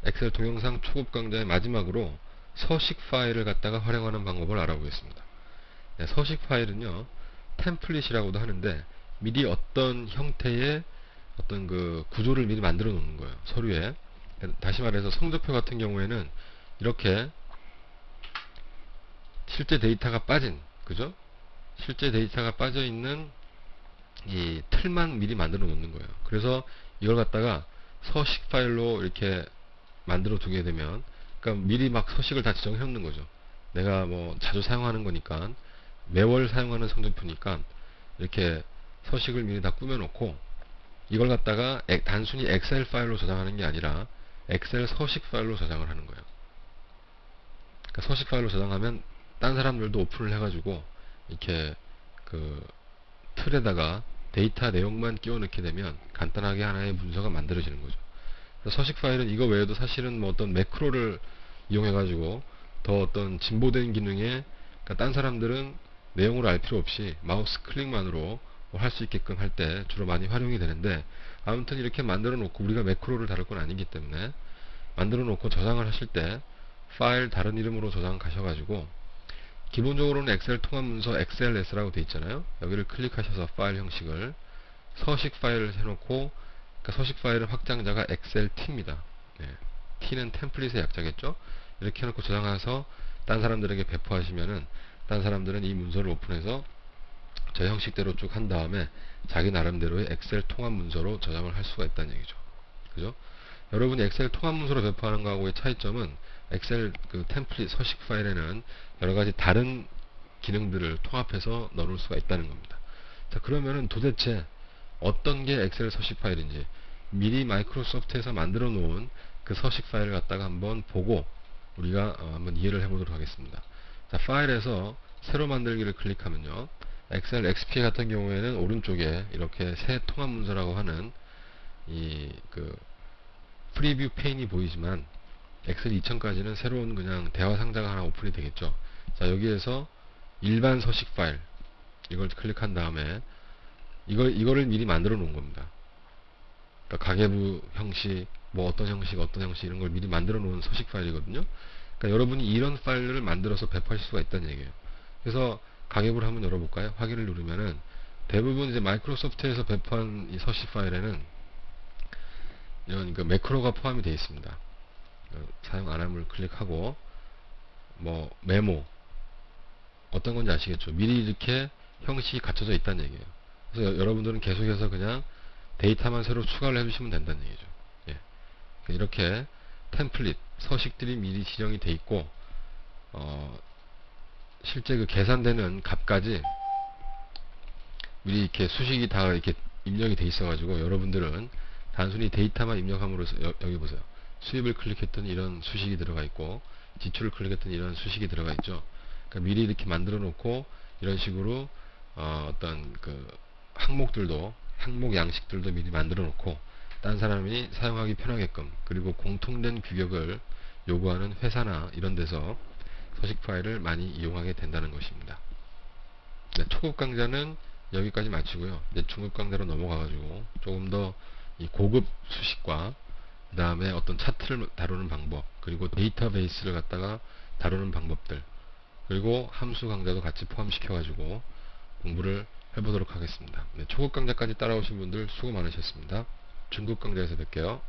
엑셀 동영상 초급 강좌의 마지막으로 서식 파일을 갖다가 활용하는 방법을 알아보겠습니다. 네, 서식 파일은요, 템플릿이라고도 하는데, 미리 어떤 형태의 어떤 그 구조를 미리 만들어 놓는 거예요, 서류에. 다시 말해서 성적표 같은 경우에는 이렇게 실제 데이터가 빠진, 그죠? 실제 데이터가 빠져 있는 이 틀만 미리 만들어 놓는 거예요. 그래서 이걸 갖다가 서식 파일로 이렇게 만들어 두게 되면, 그러니까 미리 막 서식을 다 지정해 놓는 거죠. 내가 뭐 자주 사용하는 거니까, 매월 사용하는 성적표니까 이렇게 서식을 미리 다 꾸며 놓고, 이걸 갖다가 단순히 엑셀 파일로 저장하는 게 아니라 엑셀 서식 파일로 저장을 하는 거예요. 그러니까 서식 파일로 저장하면 딴 사람들도 오픈을 해가지고 이렇게 그 틀에다가 데이터 내용만 끼워 넣게 되면 간단하게 하나의 문서가 만들어지는 거죠. 서식 파일은 이거 외에도 사실은 뭐 어떤 매크로를 이용해가지고 더 어떤 진보된 기능에, 그러니까 딴 사람들은 내용을 알 필요 없이 마우스 클릭만으로 할 수 있게끔 할 때 주로 많이 활용이 되는데, 아무튼 이렇게 만들어 놓고, 우리가 매크로를 다룰 건 아니기 때문에 만들어 놓고 저장을 하실 때 파일 다른 이름으로 저장 가셔가지고, 기본적으로는 엑셀 통합 문서 XLS라고 되어 있잖아요. 여기를 클릭하셔서 파일 형식을 서식 파일을 해놓고, 그러니까 서식 파일은 확장자가 XLT입니다. 네. T는 템플릿의 약자겠죠. 이렇게 해놓고 저장해서 딴 사람들에게 배포하시면은, 딴 사람들은 이 문서를 오픈해서 저 형식대로 쭉 한 다음에 자기 나름대로의 엑셀 통합 문서로 저장을 할 수가 있다는 얘기죠. 그죠? 여러분이 엑셀 통합 문서로 배포하는 거하고의 차이점은, 엑셀 그 템플릿 서식 파일에는 여러 가지 다른 기능들을 통합해서 넣을 수가 있다는 겁니다. 자, 그러면은 도대체 어떤 게 엑셀 서식 파일인지 미리 마이크로소프트에서 만들어 놓은 그 서식 파일을 갖다가 한번 보고 우리가 한번 이해를 해보도록 하겠습니다. 자, 파일에서 새로 만들기를 클릭하면요, 엑셀 XP 같은 경우에는 오른쪽에 이렇게 새 통합 문서라고 하는 이 그 프리뷰 페인이 보이지만, 엑셀 2000까지는 새로운 그냥 대화 상자가 하나 오픈이 되겠죠. 자, 여기에서 일반 서식 파일 이걸 클릭한 다음에 이거를 미리 만들어 놓은 겁니다. 그러니까 가계부 형식, 뭐 어떤 형식 이런 걸 미리 만들어 놓은 서식 파일이거든요. 그러니까 여러분이 이런 파일을 만들어서 배포할 수가 있다는 얘기예요. 그래서 가계부를 한번 열어볼까요? 확인을 누르면은 대부분 이제 마이크로소프트에서 배포한 이 서식 파일에는 이런 그 매크로가 포함이 되어 있습니다. 사용 안함을 클릭하고, 뭐 메모, 어떤 건지 아시겠죠? 미리 이렇게 형식이 갖춰져 있다는 얘기예요. 그래서 여러분들은 계속해서 그냥 데이터만 새로 추가를 해주시면 된다는 얘기죠. 예. 이렇게 템플릿, 서식들이 미리 지정이 돼 있고, 실제 그 계산되는 값까지 미리 이렇게 수식이 다 이렇게 입력이 돼 있어가지고, 여러분들은 단순히 데이터만 입력함으로써, 여기 보세요. 수입을 클릭했더니 이런 수식이 들어가 있고, 지출을 클릭했더니 이런 수식이 들어가 있죠. 그러니까 미리 이렇게 만들어 놓고, 이런 식으로 어떤 그 항목 양식들도 미리 만들어 놓고, 딴 사람이 사용하기 편하게끔, 그리고 공통된 규격을 요구하는 회사나 이런 데서 서식 파일을 많이 이용하게 된다는 것입니다. 네, 초급 강좌는 여기까지 마치고요. 이제 중급 강좌로 넘어가가지고 조금 더 이 고급 수식과 그 다음에 어떤 차트를 다루는 방법, 그리고 데이터베이스를 갖다가 다루는 방법들, 그리고 함수 강좌도 같이 포함시켜가지고 공부를 해보도록 하겠습니다. 네, 초급 강좌까지 따라오신 분들 수고 많으셨습니다. 중급 강좌에서 뵐게요.